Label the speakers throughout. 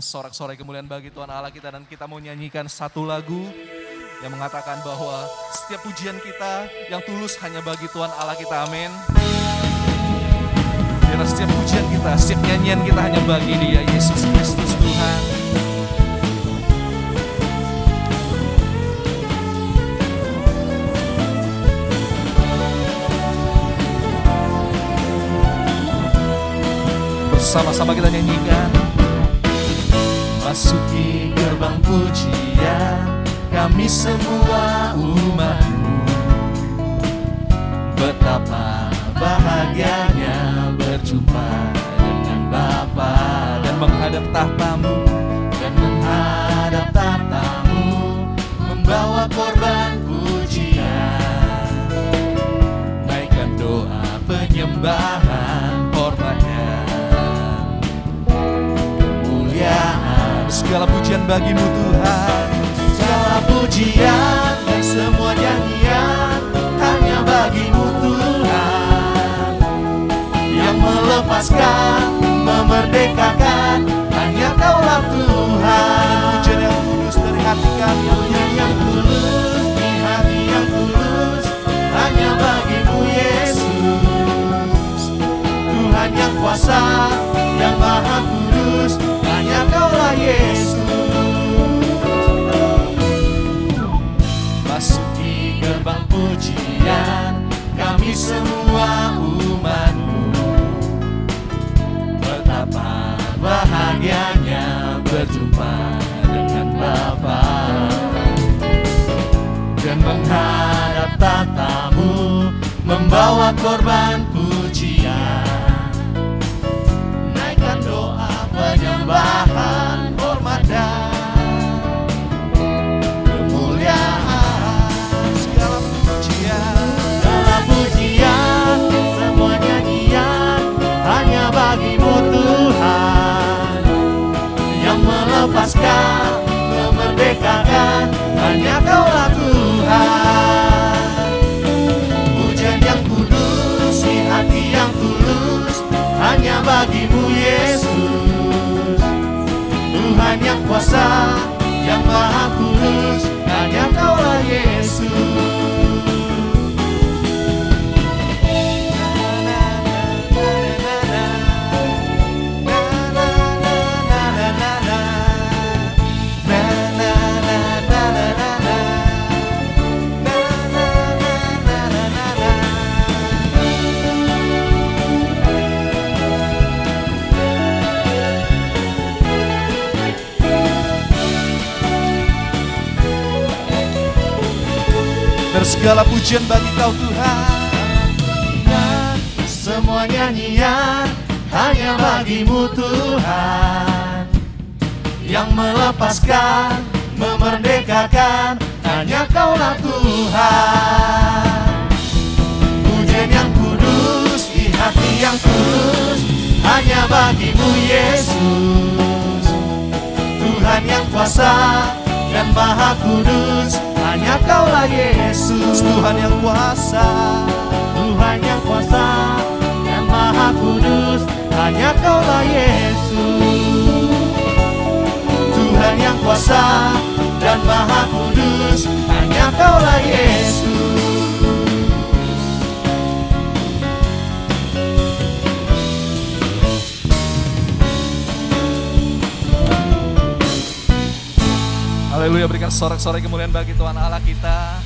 Speaker 1: sorak-sorai kemuliaan bagi Tuhan Allah kita, dan kita mau nyanyikan satu lagu yang mengatakan bahwa setiap pujian kita yang tulus hanya bagi Tuhan Allah kita, amin. Biar setiap pujian kita, setiap nyanyian kita hanya bagi Dia, Yesus Kristus Tuhan. Bersama-sama kita nyanyikan. Masuki gerbang pujian kami semua umat-Mu, betapa bahagianya berjumpa dengan Bapa dan menghadap tahta-Mu, dan menghadap tahta-Mu membawa korban pujian, naikkan doa penyembahan hormatnya, kemuliaan, segala pujian bagi-Mu Tuhan. Segala pujian dan semua nyanyian hanya bagi-Mu Tuhan, yang melepaskan, memerdekakan, hanya Kaulah Tuhan. Pujian yang tulus dari hati kami, pujian yang tulus di hati yang tulus hanya bagi-Mu Yesus. Tuhan yang kuasa, yang maha kudus, hanya Kaulah Yesus. Masuki gerbang pujian kami semua umat-Mu, betapa bahagianya berjumpa dengan Bapa dan menghadap tahta-Mu membawa korban pujian, naikkan doa penyembahan hormat dan bagi-Mu Tuhan, yang melepaskan, memerdekakan, hanya Kaulah Tuhan. Pujian yang kudus di hati yang tulus hanya bagi-Mu Yesus. Tuhan yang kuasa, yang maha kudus, hanya Kaulah Yesus. Segala pujian bagi Kau Tuhan, semua nyanyian hanya bagi-Mu Tuhan, yang melepaskan, memerdekakan, hanya Kaulah Tuhan. Pujian yang kudus di hati yang tulus hanya bagi-Mu Yesus. Tuhan yang kuasa dan maha kudus, hanya Kaulah Yesus. Tuhan yang kuasa, Tuhan yang kuasa dan maha kudus, hanya Kaulah Yesus. Tuhan yang kuasa dan maha kudus, hanya Kaulah Yesus. Haleluya, berikan sorak-sorai kemuliaan bagi Tuhan Allah kita.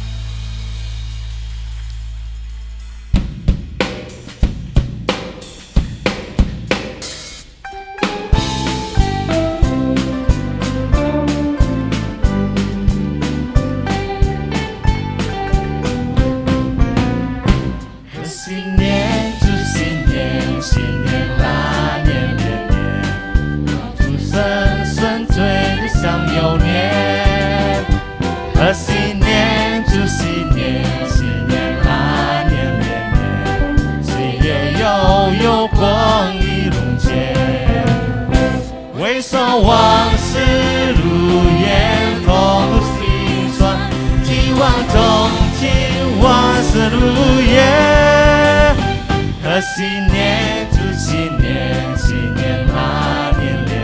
Speaker 1: 新年祝新年，新年拉年连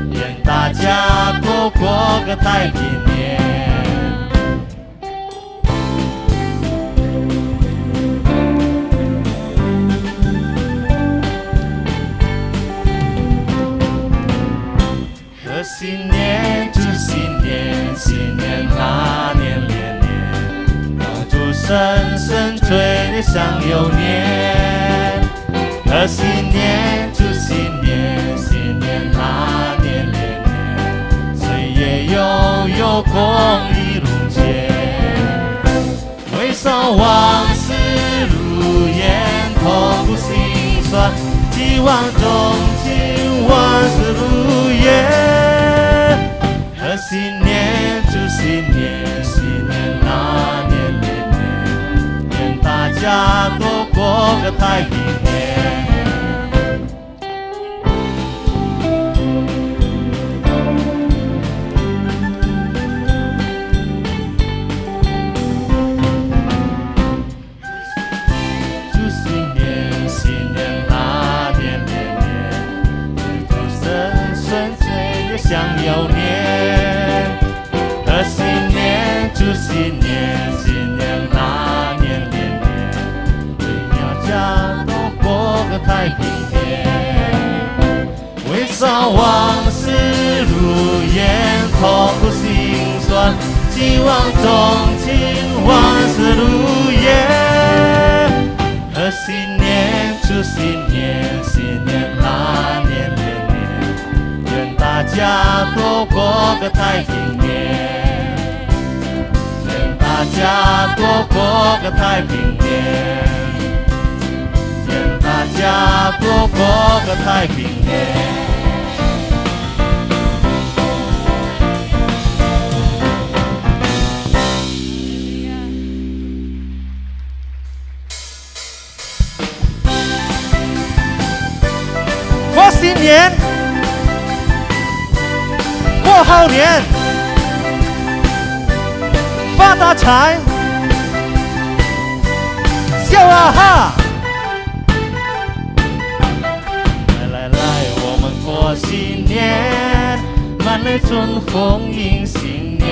Speaker 1: 年，
Speaker 2: 过个太平年。贺新年，祝新年，新年那年连年，祝生生追日享有年。贺新年，祝新年，新年那年连年，岁月悠悠，公益如前。回首往事如烟，痛苦心酸，希望中情，万事如愿。贺新年，祝新年，新年那年连年，愿大家都过个太平年。享有年，贺新年，祝新年，新年那年连年，为大家都过个太平年。回首往事如烟，痛苦心酸，希望中情，万事如愿。贺新年，祝新年，新年那年连年，愿大家都过个太平年，愿大家都过个太平年，愿大家都过个太平年。过新年，过好年，发大财，笑啊哈！来来来，我们过新年，满泪春风迎新年，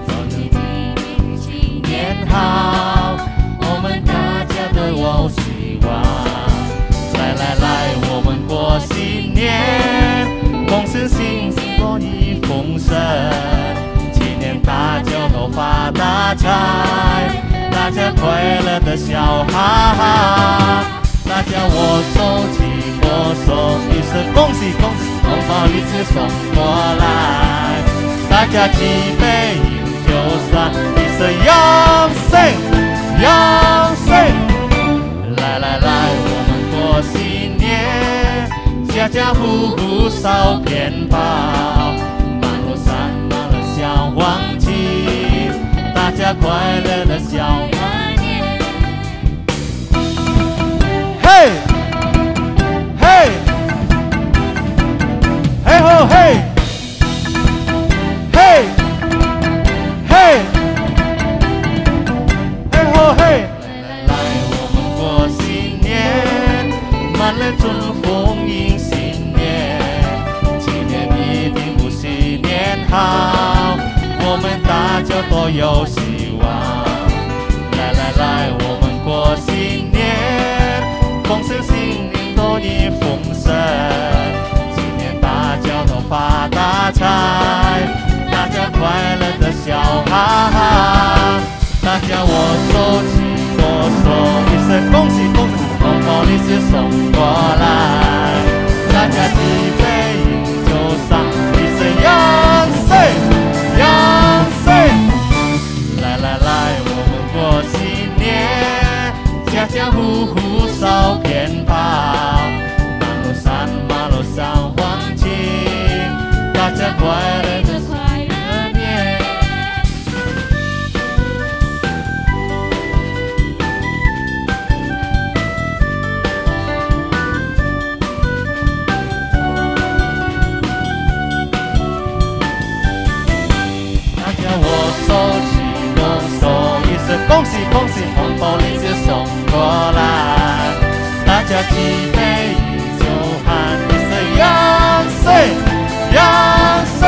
Speaker 2: 早日新年好，我们大家都有希望。来来来，我们过新年，恭喜新年多益丰盛，今年大家都发大财，大家快乐的笑哈哈，大家握手起握手，一声恭喜恭喜，红包一次送过来，大家举杯饮酒散，一声扬声扬声，来来来，我们过新年，家家户户烧鞭炮，马路上马路小黄旗，大家快乐的笑欢年。嘿，嘿，嘿吼嘿，嘿，嘿，嘿吼嘿。满了春风迎新年，今年一定不新年好，我们大家都有希望。来来来，我们过新年，丰盛新年多益丰盛，今年大家都发大财，大家快乐的笑哈哈，大家握手起握手，一声恭喜恭喜。红包利是送过来，大家举杯饮酒赏，一声扬声扬声。来来来，我们过新年，家家户户烧鞭炮，马路上马路上黄旗，大家快乐的快乐年。恭喜恭喜，红包利是送过来，大家举杯饮酒喊一声扬声扬声。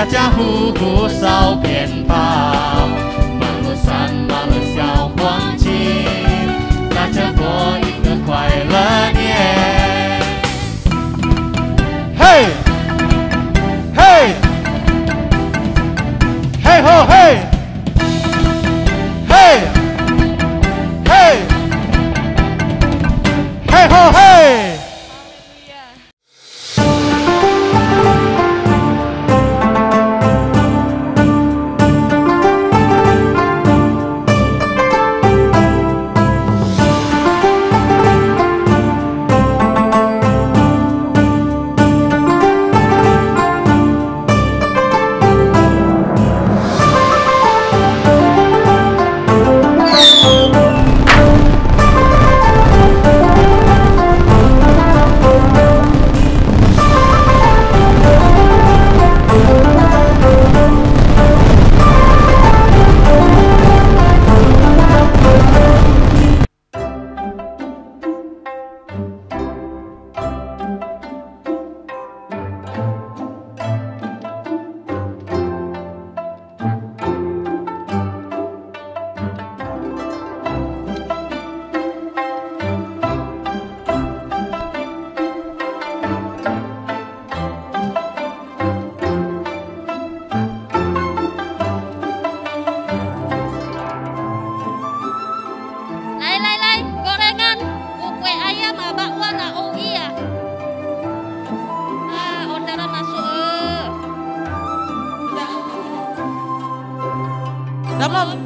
Speaker 2: 家家户户烧鞭炮，马路上马路小黄金，大家过一个快乐年。嘿，嘿，嘿吼嘿，嘿，嘿，嘿吼嘿。
Speaker 3: Belum.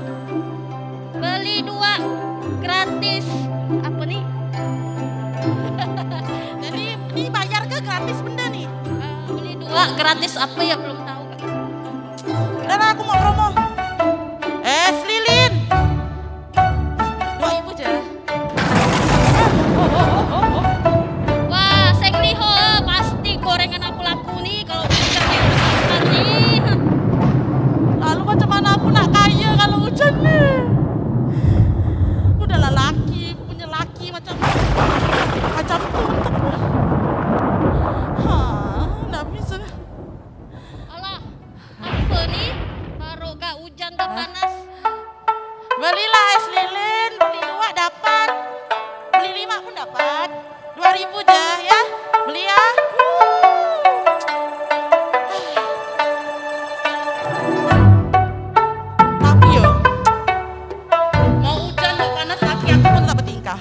Speaker 3: Beli 2 gratis. Apa nih?
Speaker 4: Jadi ini bayar ke gratis benda nih?
Speaker 3: Beli 2 gratis apa ya belum tahu.
Speaker 4: Dan aku mau promo. Lilin. 2.000 aja.
Speaker 3: Wah, seng liho pasti gorengan aku laku nih kalau hujan nih.
Speaker 4: Lalu macam mana aku nak kaya kalau hujan nih? Udahlah laki, punya laki macam itu untuk. Nggak bisa.
Speaker 3: Alah, apa nih? Baru gak hujan dan panas.
Speaker 4: Belilah es lilin, beli 2 dapat. Beli 5 pun dapat. 2.000 aja ya. Beli ya. Tapi yo, mau hujan mau panas laki aku pun tak bertingkah.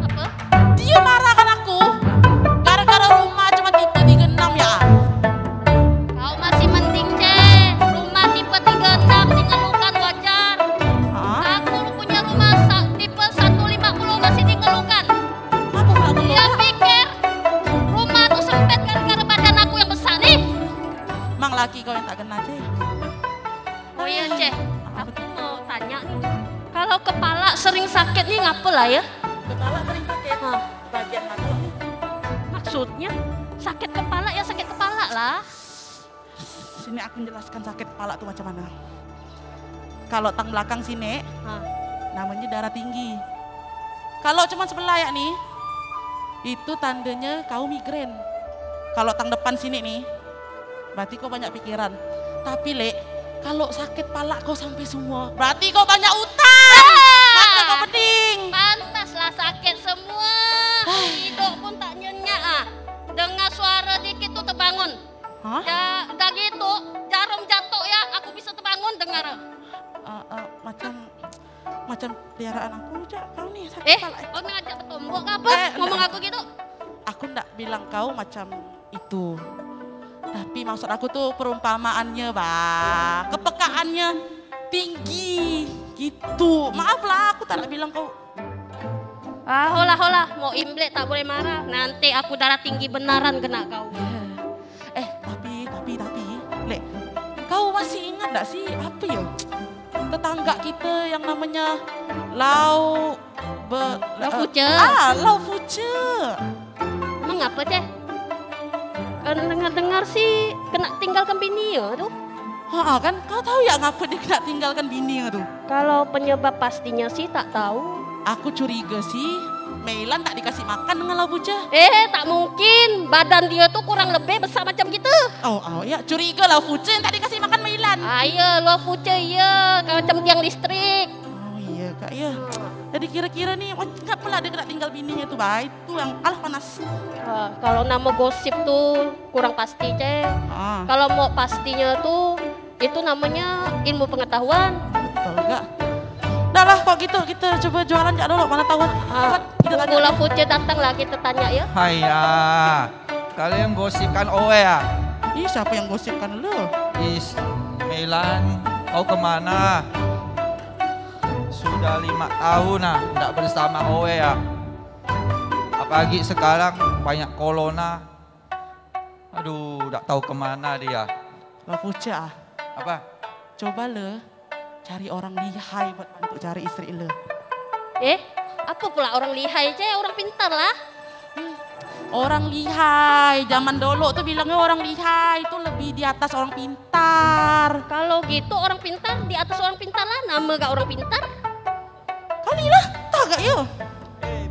Speaker 3: Apa?
Speaker 4: Dia marah kan aku. Gara-gara rumah cuma tipe 36 ya.
Speaker 3: Kau masih mending, Cek. Rumah tipe 36 dingeluhkan wajar.
Speaker 4: Hah?
Speaker 3: Aku punya rumah tipe 150 masih dingeluhkan.
Speaker 4: Apa pula aku
Speaker 3: Dia pikir rumah tuh sempit gara-gara badan aku yang besar nih.
Speaker 4: Mang laki kau yang tak kena aja.
Speaker 3: Oh iya, Cek. Aku mau tanya nih. Kalau kepala sering sakit nih ngapa lah ya?
Speaker 4: Kepala sering sakit.
Speaker 3: Hah,
Speaker 4: Bagian mana?
Speaker 3: maksudnya sakit kepala ya sakit kepala lah.
Speaker 4: Sini aku menjelaskan sakit kepala tuh macam mana. Kalau tang belakang sini,
Speaker 3: Hah.
Speaker 4: namanya darah tinggi. Kalau cuma sebelah ya nih, itu tandanya kau migrain. Kalau tang depan sini nih, berarti kau banyak pikiran. Tapi Lek, kalau sakit pala kau sampai semua, berarti kau banyak utang. Maka kau pening.
Speaker 3: Pantaslah sakit semua. Hidup pun tak nyenyak ah. Dengar suara dikit tuh terbangun.
Speaker 4: Hah?
Speaker 3: Ya, dah gitu, jarum jatuh ya, aku bisa terbangun dengar.
Speaker 4: Macam peliharaan aku aja kau nih sakit pala.
Speaker 3: Kau ngajak bertombok ke apa? Ngomong aku gitu?
Speaker 4: Aku ndak bilang kau macam itu. Tapi maksud aku tuh perumpamaannya, Bang. Kepekaannya tinggi gitu. Maaflah aku tak nak bilang kau.
Speaker 3: Holah, mau imlek tak boleh marah. Nanti aku darah tinggi benaran kena kau.
Speaker 4: Tapi, Lek, kau masih ingat nggak sih apa ya? Tetangga kita yang namanya Lau
Speaker 3: Fuce.
Speaker 4: Lau Fuce.
Speaker 3: Emang apa Ceh? Kan dengar-dengar sih kena tinggalkan bini ya tuh.
Speaker 4: Kan kau tahu ya ngapa dia kena tinggalkan bini tuh?
Speaker 3: Kalau penyebab pastinya sih tak tahu.
Speaker 4: Aku curiga sih Meilan tak dikasih makan dengan Lau Puce?
Speaker 3: Tak mungkin. Badan dia tuh kurang lebih besar macam gitu.
Speaker 4: Oh ya, curiga Lau Puce yang tak dikasih makan Meilan.
Speaker 3: Iya, Lau Puce iya. Macam tiang listrik.
Speaker 4: Oh iya Kak, ya. Jadi kira-kira nih, ngapa lah dia kena tinggal bininya tuh, Bay? Itu yang panas.
Speaker 3: Kalau nama gosip tuh kurang pasti, Cek. Kalau mau pastinya tuh, itu namanya ilmu pengetahuan.
Speaker 4: Betul gak? Udah lah kok gitu, kita coba jualan jak dulu, mana tahu. Kita tanya.
Speaker 3: Bola Puce datang lah, kita tanya ya.
Speaker 5: Haiya, kalian gosipkan Owe ya?
Speaker 4: Ih, siapa yang gosipkan lu?
Speaker 5: Is, Meilan, kau kemana? Sudah 5 tahun tidak bersama Owe ya. Apalagi sekarang banyak corona. Aduh, tidak tahu kemana dia.
Speaker 4: Lau Puce
Speaker 5: Apa?
Speaker 4: coba le cari orang lihai buat bantu cari istri le.
Speaker 3: Apa pula orang lihai, Cek? Orang pintar lah.
Speaker 4: Orang lihai, zaman dulu tuh bilangnya orang lihai itu lebih di atas orang pintar.
Speaker 3: Kalau gitu orang pintar di atas orang pintar lah. Nama gak orang pintar?
Speaker 4: Kali lah, tahu gak ya?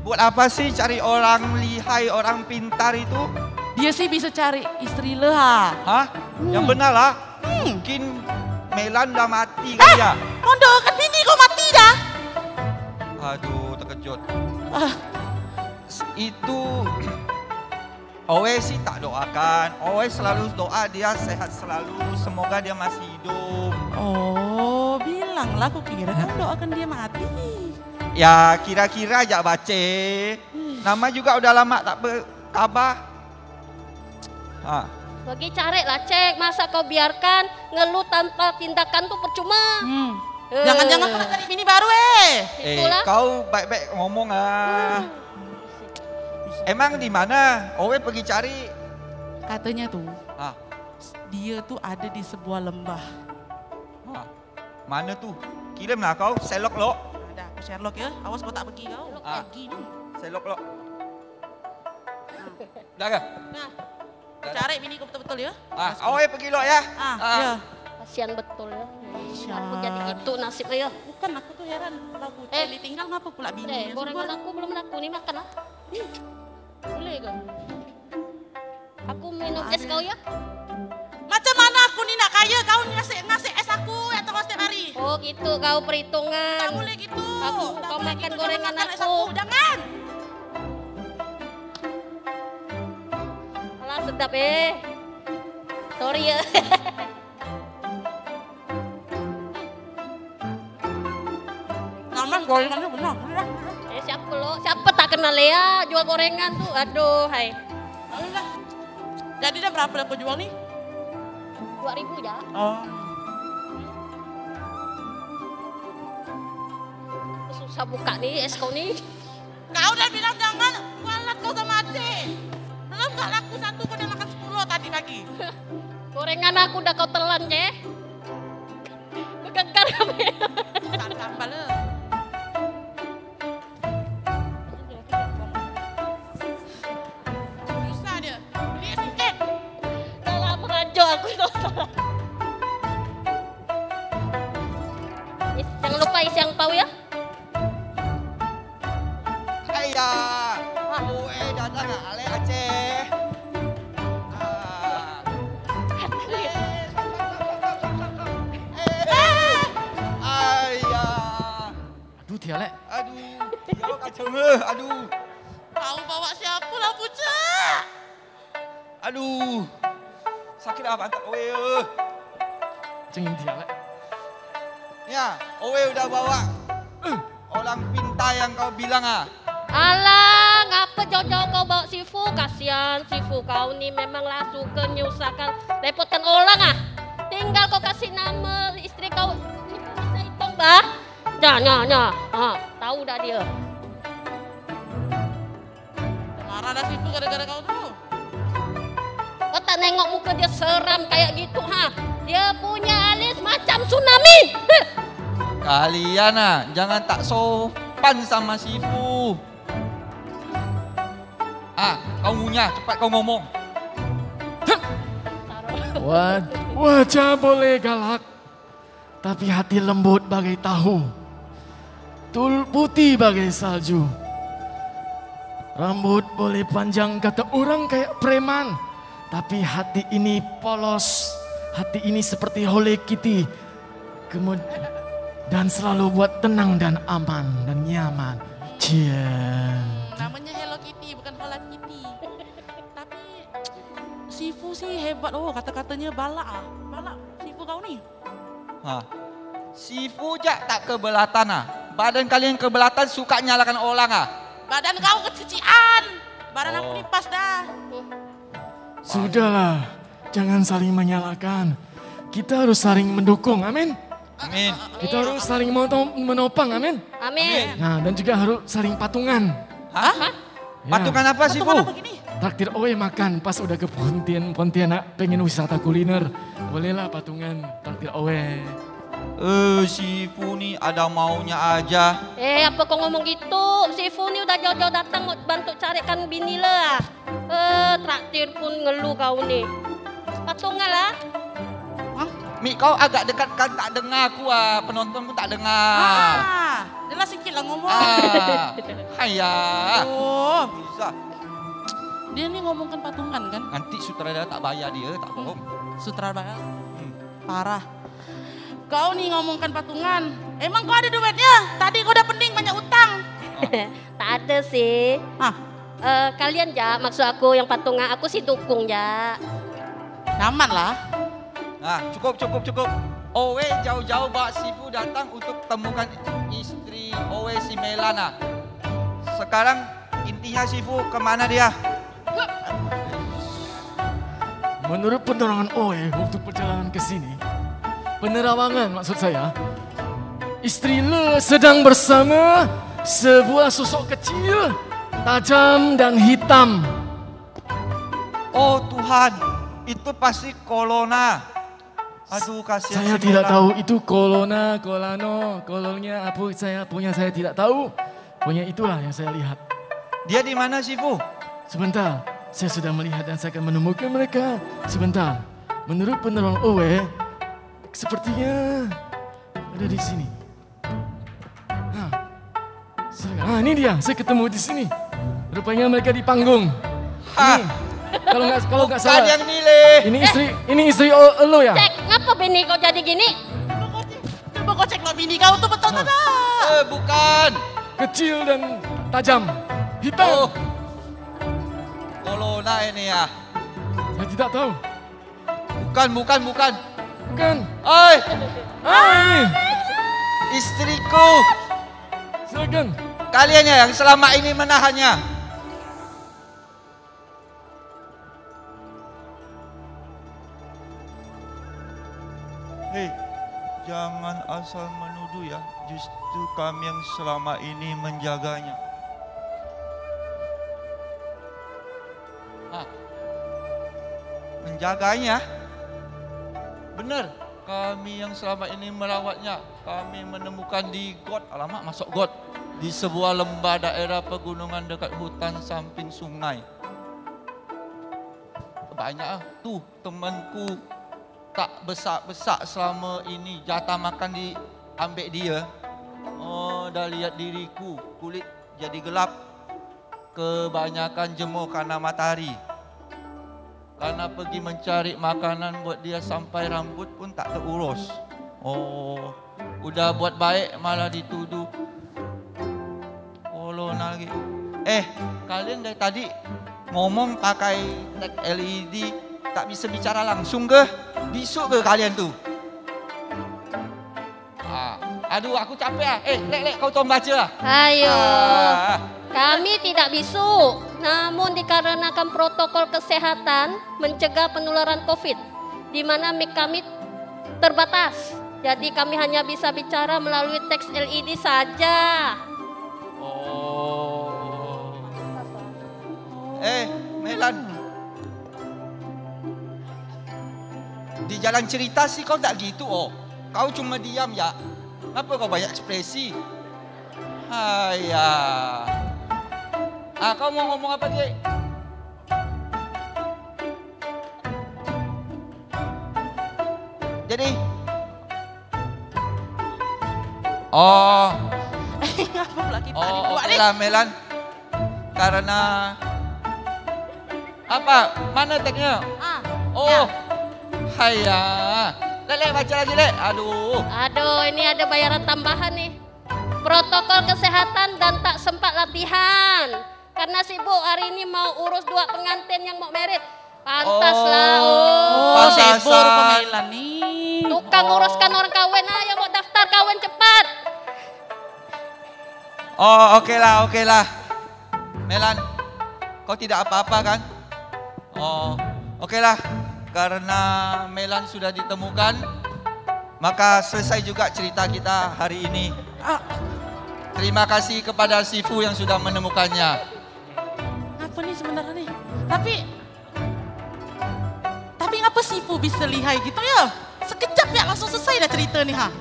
Speaker 5: Buat apa sih cari orang lihai, orang pintar itu?
Speaker 4: Dia sih bisa cari istri le ha.
Speaker 5: Hah? Yang benar lah. Mungkin Meilan udah mati kali ya.
Speaker 4: Kau doakan bini kau mati dah.
Speaker 5: Aduh, terkejut. Itu Owe sih tak doakan. Owe selalu doa dia sehat selalu. Semoga dia masih hidup.
Speaker 4: Oh, bilanglah aku kira kau doakan dia mati.
Speaker 5: Ya kira-kira aja baca. Nama juga udah lama tak berkabar.
Speaker 3: Bagi cari lah, Cek. Masa kau biarkan ngeluh tanpa tindakan tuh percuma.
Speaker 4: Jangan-jangan kau nak cari bini baru
Speaker 3: Itulah.
Speaker 5: Kau baik-baik ngomong Emang di mana? Owe pergi cari.
Speaker 4: Katanya tuh, dia tuh ada di sebuah lembah.
Speaker 5: Mana tuh? Kirimlah kau, selok lo.
Speaker 4: Ada aku Sherlock ya, awas kau tak pergi kau. Pergi nih.
Speaker 5: Selok lo. Dah ke?
Speaker 4: Nah, cari bini kau betul-betul ya.
Speaker 5: Owe pergi lo ya.
Speaker 4: Ya.
Speaker 3: Kasihan betul ya.
Speaker 4: Kasihan.
Speaker 3: Aku jadi gitu nasibnya ya.
Speaker 4: Bukan aku tuh heran, Lau Puce ditinggal ngapa pula bini?
Speaker 3: Gorengan aku belum laku nih, makan lah. Boleh gak? Aku minum es kau ya.
Speaker 4: Macam mana aku nih nak kaya kau ngasih es aku ya terus setiap hari.
Speaker 3: Oh gitu, kau perhitungan.
Speaker 4: Tak boleh gitu.
Speaker 3: Kau makan gorengan
Speaker 4: makan es
Speaker 3: aku.
Speaker 4: Jangan.
Speaker 3: Alah sedap Sorry ya.
Speaker 4: Naman gorengannya benar.
Speaker 3: Siapa lo? Siapa tak kenal ya jual gorengan tuh? Aduh, hai.
Speaker 4: Jadi dah berapa aku jual nih?
Speaker 3: 2.000 ya.
Speaker 4: Oh.
Speaker 3: Susah buka nih es kau nih.
Speaker 4: Kau udah bilang jangan kualat kau sama Ate. Belum gak laku satu kau udah makan 10 tadi pagi.
Speaker 3: Gorengan aku udah kau telan, Cek. Bergegar kami.
Speaker 4: Tak tambah le. Bisa dia. Beli sedikit.
Speaker 3: Salah merajo aku salah. Jangan lupa isi yang tahu ya.
Speaker 5: Ayah, Owe datang ale Aceh. Ayah.
Speaker 2: Aduh Tialek.
Speaker 5: Aduh, dia kacau aduh.
Speaker 4: Kau bawa siapa Lau Puce?
Speaker 5: Aduh. Sakit apa tak Owe?
Speaker 2: Cengin Tialek.
Speaker 5: Ya, Owe udah bawa orang pintar yang kau bilang
Speaker 3: Alah, ngapa jauh-jauh kau bawa Sifu? Kasihan Sifu kau nih memanglah suka menyusahkan, repotkan orang Tinggal kau kasih nama istri kau, bisa hitung bah. Nya. Tahu dah dia.
Speaker 4: Marah dah Sifu gara-gara kau tuh.
Speaker 3: Kau tak nengok muka dia seram kayak gitu Dia punya alis macam tsunami.
Speaker 5: Kalian jangan tak sopan sama Sifu. Kau ngunyah, cepat kau ngomong.
Speaker 2: Wajah boleh galak, tapi hati lembut bagai tahu, putih bagai salju.
Speaker 6: Rambut boleh panjang kata orang kayak preman. Tapi hati ini polos. Hati ini seperti Hello Kitty. Dan selalu buat tenang dan aman dan nyaman. Cie.
Speaker 4: Namanya Hello Kitty bukan Hello Kitty. Tapi Sifu sih hebat. Oh kata-katanya balak. Balak Sifu kau nih.
Speaker 5: Hah. Sifu jak tak kebelatan ah. Badan kalian kebelatan suka nyalakan orang ah.
Speaker 4: Badan kau kecician. Badan aku ni pas dah.
Speaker 6: Sudahlah, jangan saling menyalahkan. Kita harus saling mendukung, amin.
Speaker 5: Amin.
Speaker 6: Kita harus saling menopang, amin.
Speaker 3: Amin.
Speaker 6: Nah, dan juga harus saling patungan.
Speaker 5: Hah?
Speaker 6: Ya.
Speaker 5: Patungan apa Sifu?
Speaker 4: Patungan apa gini?
Speaker 6: Traktir Owe makan pas udah ke Pontianak pengen wisata kuliner. Bolehlah patungan traktir Owe.
Speaker 5: Sifu nih ada maunya aja.
Speaker 3: Apa kau ngomong gitu? Si Fu ni udah jauh-jauh datang mau bantu carikan bini lah. Traktir pun ngeluh kau nih. Patungan lah.
Speaker 5: Mi kau agak dekat kan tak dengar aku ah. Penonton pun tak dengar.
Speaker 4: Jelas sikit lah ngomong.
Speaker 5: Haya.
Speaker 4: Oh,
Speaker 5: Bisa.
Speaker 4: dia ni ngomongkan patungan kan?
Speaker 5: Nanti sutradara tak bayar dia, tak bohong.
Speaker 4: Sutradara. Parah. Kau nih ngomongkan patungan. Emang kau ada duitnya? Tadi kau udah pening banyak utang.
Speaker 3: Tak ada sih. Kalian ja, maksud aku yang patungan, aku sih dukung ja.
Speaker 4: Nyaman lah.
Speaker 5: Nah, cukup. Owe jauh-jauh bawa Sifu datang untuk temukan istri Owe si Melana. Sekarang intinya Sifu kemana dia?
Speaker 6: Menurut penerangan Owe waktu perjalanan ke sini, penerawangan maksud saya, istri Le sedang bersama sebuah sosok kecil, tajam dan hitam.
Speaker 5: Oh Tuhan, itu pasti Kolona. Aduh kasihan.
Speaker 6: Saya
Speaker 5: si
Speaker 6: tidak
Speaker 5: Melana.
Speaker 6: tahu itu Kolona, Kolano, kolonnya apa saya tidak tahu. Pokoknya itulah yang saya lihat.
Speaker 5: Dia di mana Sifu?
Speaker 6: Sebentar, saya sudah melihat dan saya akan menemukan mereka. Sebentar, menurut penerang Owe, sepertinya ada di sini. Ini dia, saya ketemu di sini. Rupanya mereka di panggung. Ini, kalau nggak salah.
Speaker 5: Yang milih.
Speaker 6: Ini istri lo ya?
Speaker 3: Cek, ngapa bini kau jadi gini?
Speaker 4: Coba kau cek lo bini kau tuh betul tak?
Speaker 5: Bukan.
Speaker 6: Kecil dan tajam, hitam.
Speaker 5: Oh. Kolona ini ya.
Speaker 6: Saya tidak tahu.
Speaker 5: Bukan.
Speaker 6: Bukan.
Speaker 5: Oi,
Speaker 6: Hai,
Speaker 5: istriku.
Speaker 6: silakan.
Speaker 5: Kalian ya yang selama ini menahannya. Hei, jangan asal menuduh ya. Justru kami yang selama ini menjaganya. Menjaganya? Benar, kami yang selama ini merawatnya. Kami menemukan di got, alamak masuk got. Di sebuah lembah daerah pegunungan dekat hutan samping sungai. Banyak tuh temanku tak besak-besak selama ini, jatah makan diambil dia. Oh, dah lihat diriku, kulit jadi gelap. Kebanyakan jemur karena matahari. Karena pergi mencari makanan buat dia sampai rambut pun tak terurus. Oh, udah buat baik malah dituduh. Kolona lagi. Kalian dari tadi ngomong pakai LED, tak bisa bicara langsung ke? Bisuk ke kalian tuh? Aduh, aku capek ah. Lek, kau tolong baca lah.
Speaker 3: Ayo, kami tidak bisu. Namun dikarenakan protokol kesehatan mencegah penularan COVID, di mana mic kami terbatas. Jadi kami hanya bisa bicara melalui teks LED saja.
Speaker 5: Oh. Melan. Di jalan cerita sih kau tak gitu Kau cuma diam ya. Kenapa kau banyak ekspresi? Kau mau ngomong apa, Dek? Jadi
Speaker 4: Apa pula kita
Speaker 5: oke lah Melan. karena apa? Mana tagnya? Oh, haya. Lek, baca lagi, Lek. Aduh.
Speaker 3: Aduh, ini ada bayaran tambahan nih. Protokol kesehatan dan tak sempat latihan. Karena sibuk hari ini mau urus 2 pengantin yang mau merit. Pantas lah.
Speaker 4: Sibuk pemailan nih.
Speaker 3: Tukang uruskan orang kawin, ayo mau daftar kawin cepat.
Speaker 5: Oh, oke lah. Melan, kau tidak apa-apa kan? Oh, oke lah. Karena Melan sudah ditemukan, maka selesai juga cerita kita hari ini. Terima kasih kepada Sifu yang sudah menemukannya.
Speaker 4: Apa nih sebenarnya nih? Tapi ngapa Sifu bisa lihai gitu ya? Sekejap ya langsung selesai dah cerita nih ha.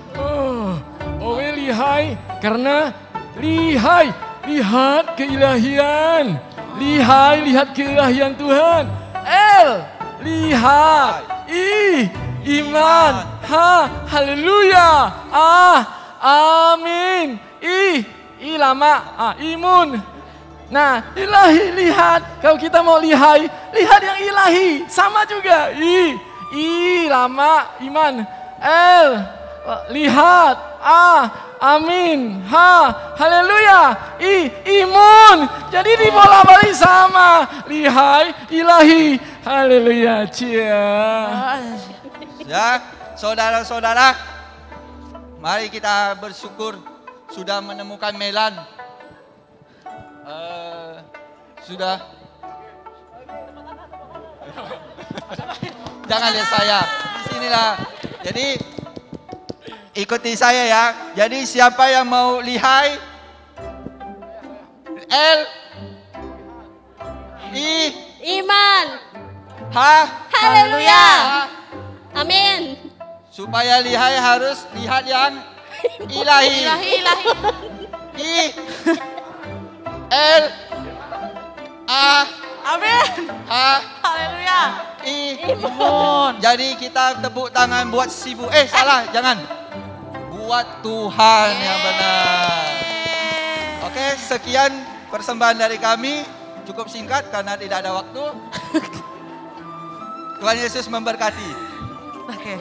Speaker 6: Lihai karena lihat keilahian. Lihat keilahian Tuhan. Lihat. Iman. Haleluya. Amin. Lama. Imun. Nah, ilahi lihat. Kalau kita mau lihat yang ilahi. Sama juga. Lama. Iman. Lihat. Amin. Haleluya. Imun. Jadi dibola balik sama. Lihai, ilahi. Haleluya.
Speaker 5: Ya, saudara-saudara, mari kita bersyukur sudah menemukan Melan. Sudah. Jangan lihat saya. Di sinilah. Jadi ikuti saya ya. Jadi siapa yang mau lihai?
Speaker 3: Iman.
Speaker 4: Haleluya.
Speaker 3: Amin.
Speaker 5: Supaya lihai harus lihat yang ilahi.
Speaker 4: Amin. Haleluya.
Speaker 5: Imun. Jadi kita tepuk tangan buat Sifu. Salah, jangan. Buat Tuhan yang benar. Oke, sekian persembahan dari kami. Cukup singkat karena tidak ada waktu. Tuhan Yesus memberkati.
Speaker 4: Oke.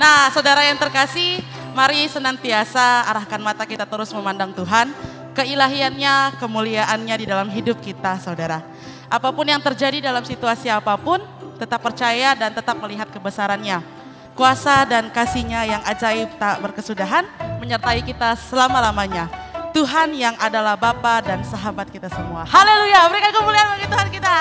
Speaker 4: Nah, saudara yang terkasih, mari senantiasa arahkan mata kita terus memandang Tuhan, keilahiannya, kemuliaannya di dalam hidup kita, saudara. Apapun yang terjadi dalam situasi apapun, tetap percaya dan tetap melihat kebesarannya. Kuasa dan kasih-Nya yang ajaib tak berkesudahan menyertai kita selama-lamanya. Tuhan yang adalah Bapa dan sahabat kita semua. Haleluya, berikan kemuliaan bagi Tuhan kita.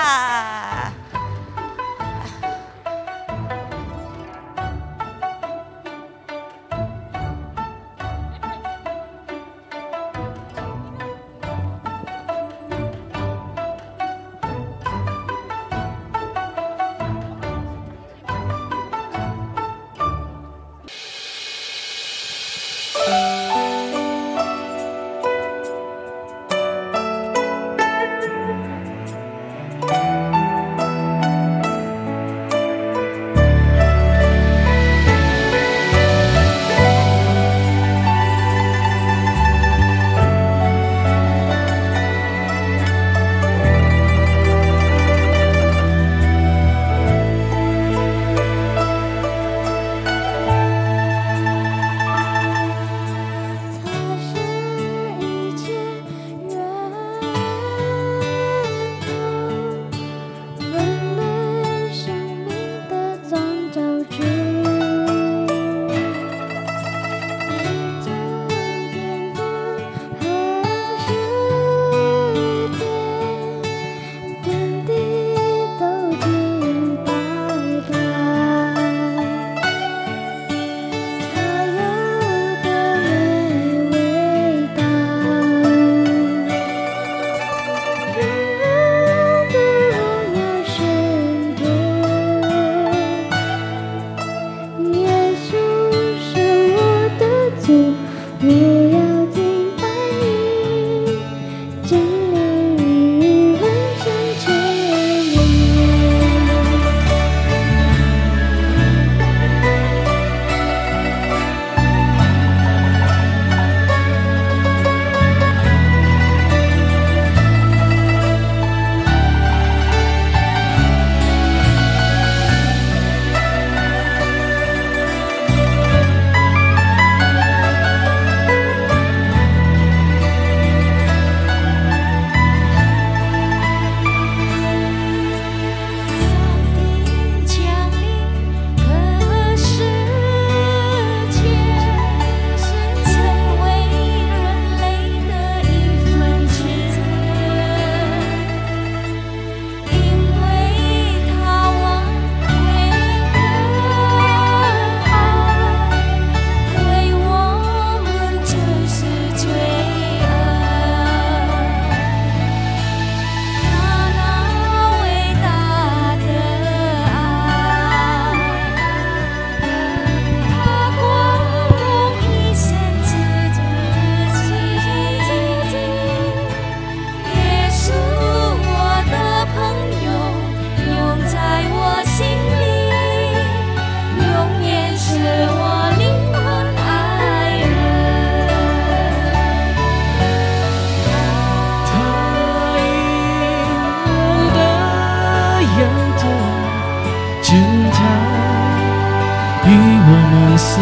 Speaker 6: 我们身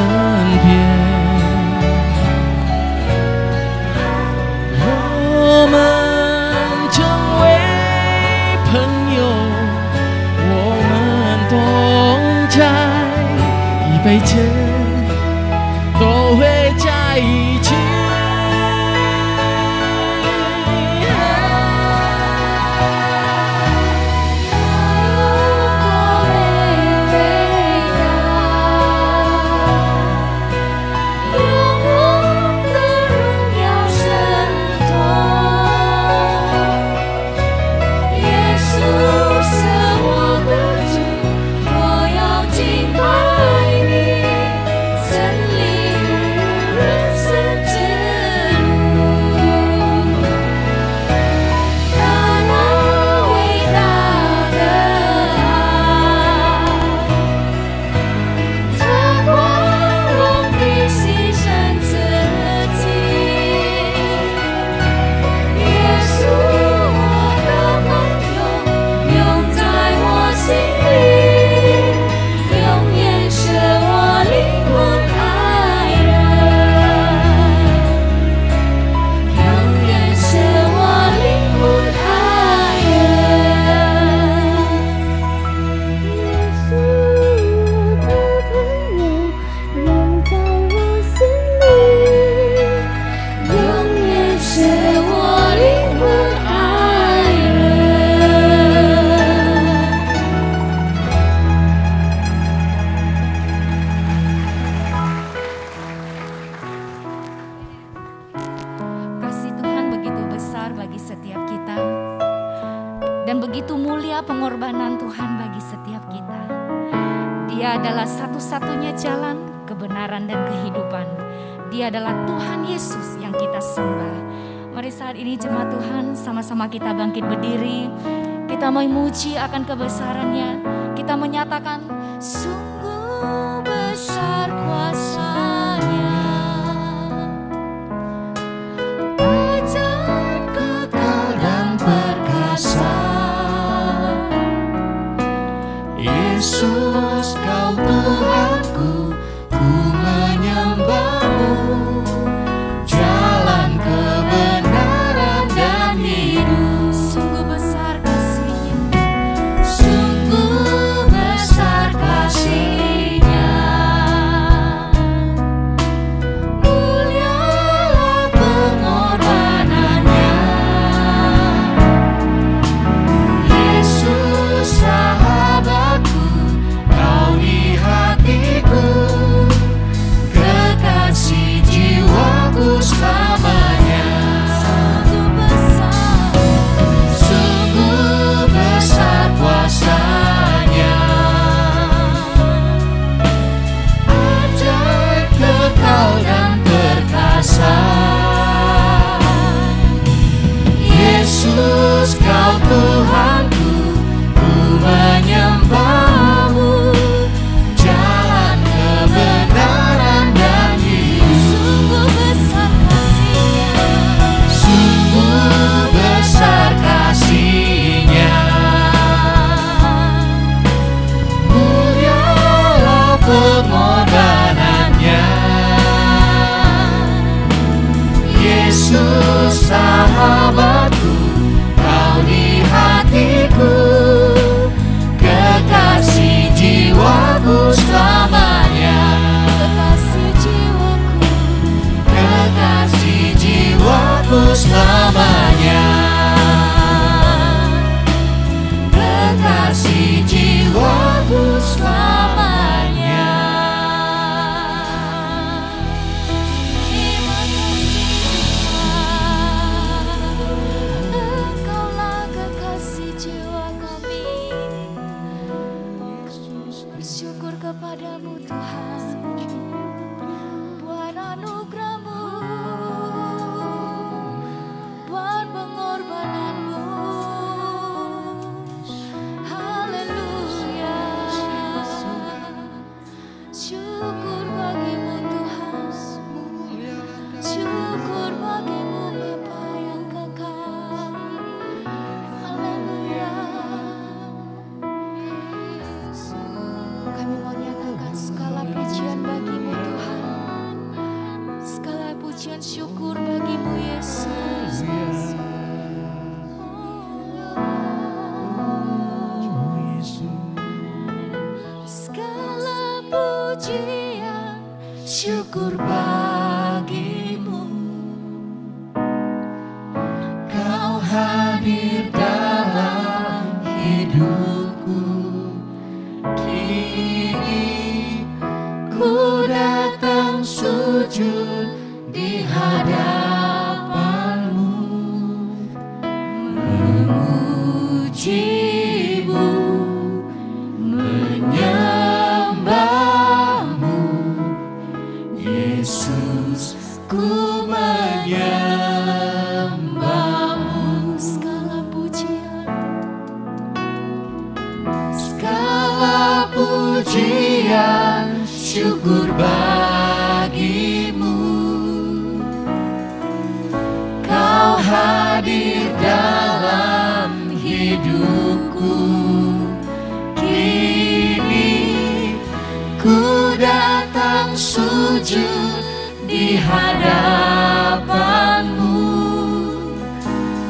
Speaker 6: 边，我们成为朋友，我们同在一辈子都会在一起。
Speaker 7: Dan begitu mulia pengorbanan Tuhan bagi setiap kita. Dia adalah satu-satunya jalan, kebenaran dan kehidupan. Dia adalah Tuhan Yesus yang kita sembah. Mari saat ini jemaat Tuhan sama-sama kita bangkit berdiri. Kita memuji akan kebesarannya. Kita menyatakan sungguh besar kuasa-Nya. Ajaib, kekal dan perkasa.
Speaker 6: Yesus, Kau Tuhanku, ku menyembah-Mu. Jalan kebenaran dan hidup.
Speaker 7: Sungguh besar kasih-Nya.
Speaker 6: Sungguh besar kasih-Nya. Mulialah pengorbanannya. Yesus sahabatku, Kau di hatiku, kekasih jiwaku selamanya. Sungguh besar kuasa-Nya. Ajaib, kekal dan perkasa. Yesus, Kau Tuhanku, ku menyembah-Mu. Jalan kebenaran dan hidup. Sungguh besar kasih-Nya. Mulialah pengorbanannya. Yesus sahabatku, Kau di hatiku, kekasih jiwaku selamanya. Kekasih jiwaku selamanya. Kekasih jiwaku selamanya.
Speaker 7: Terima kasih Tuhan, Engkaulah kekasih jiwa kami. Bersyukur kepadamu Tuhan, buat anugerah-Mu, buat pengorbanan-Mu. Haleluya. Syukur bagimu Tuhan, syukur bagimu Bapa yang kekal. Haleluya. Kami mau nyatakan segala pujian pujian, syukur bagimu. Kau hadir dalam hidupku. Kini ku datang sujud di hadapanmu, memujimu, menyembahmu, Yesus, ku menyembahmu. Segala pujian, syukur bagimu. Kau hadir dalam hidupku. Kini ku datang sujud di hadapanmu,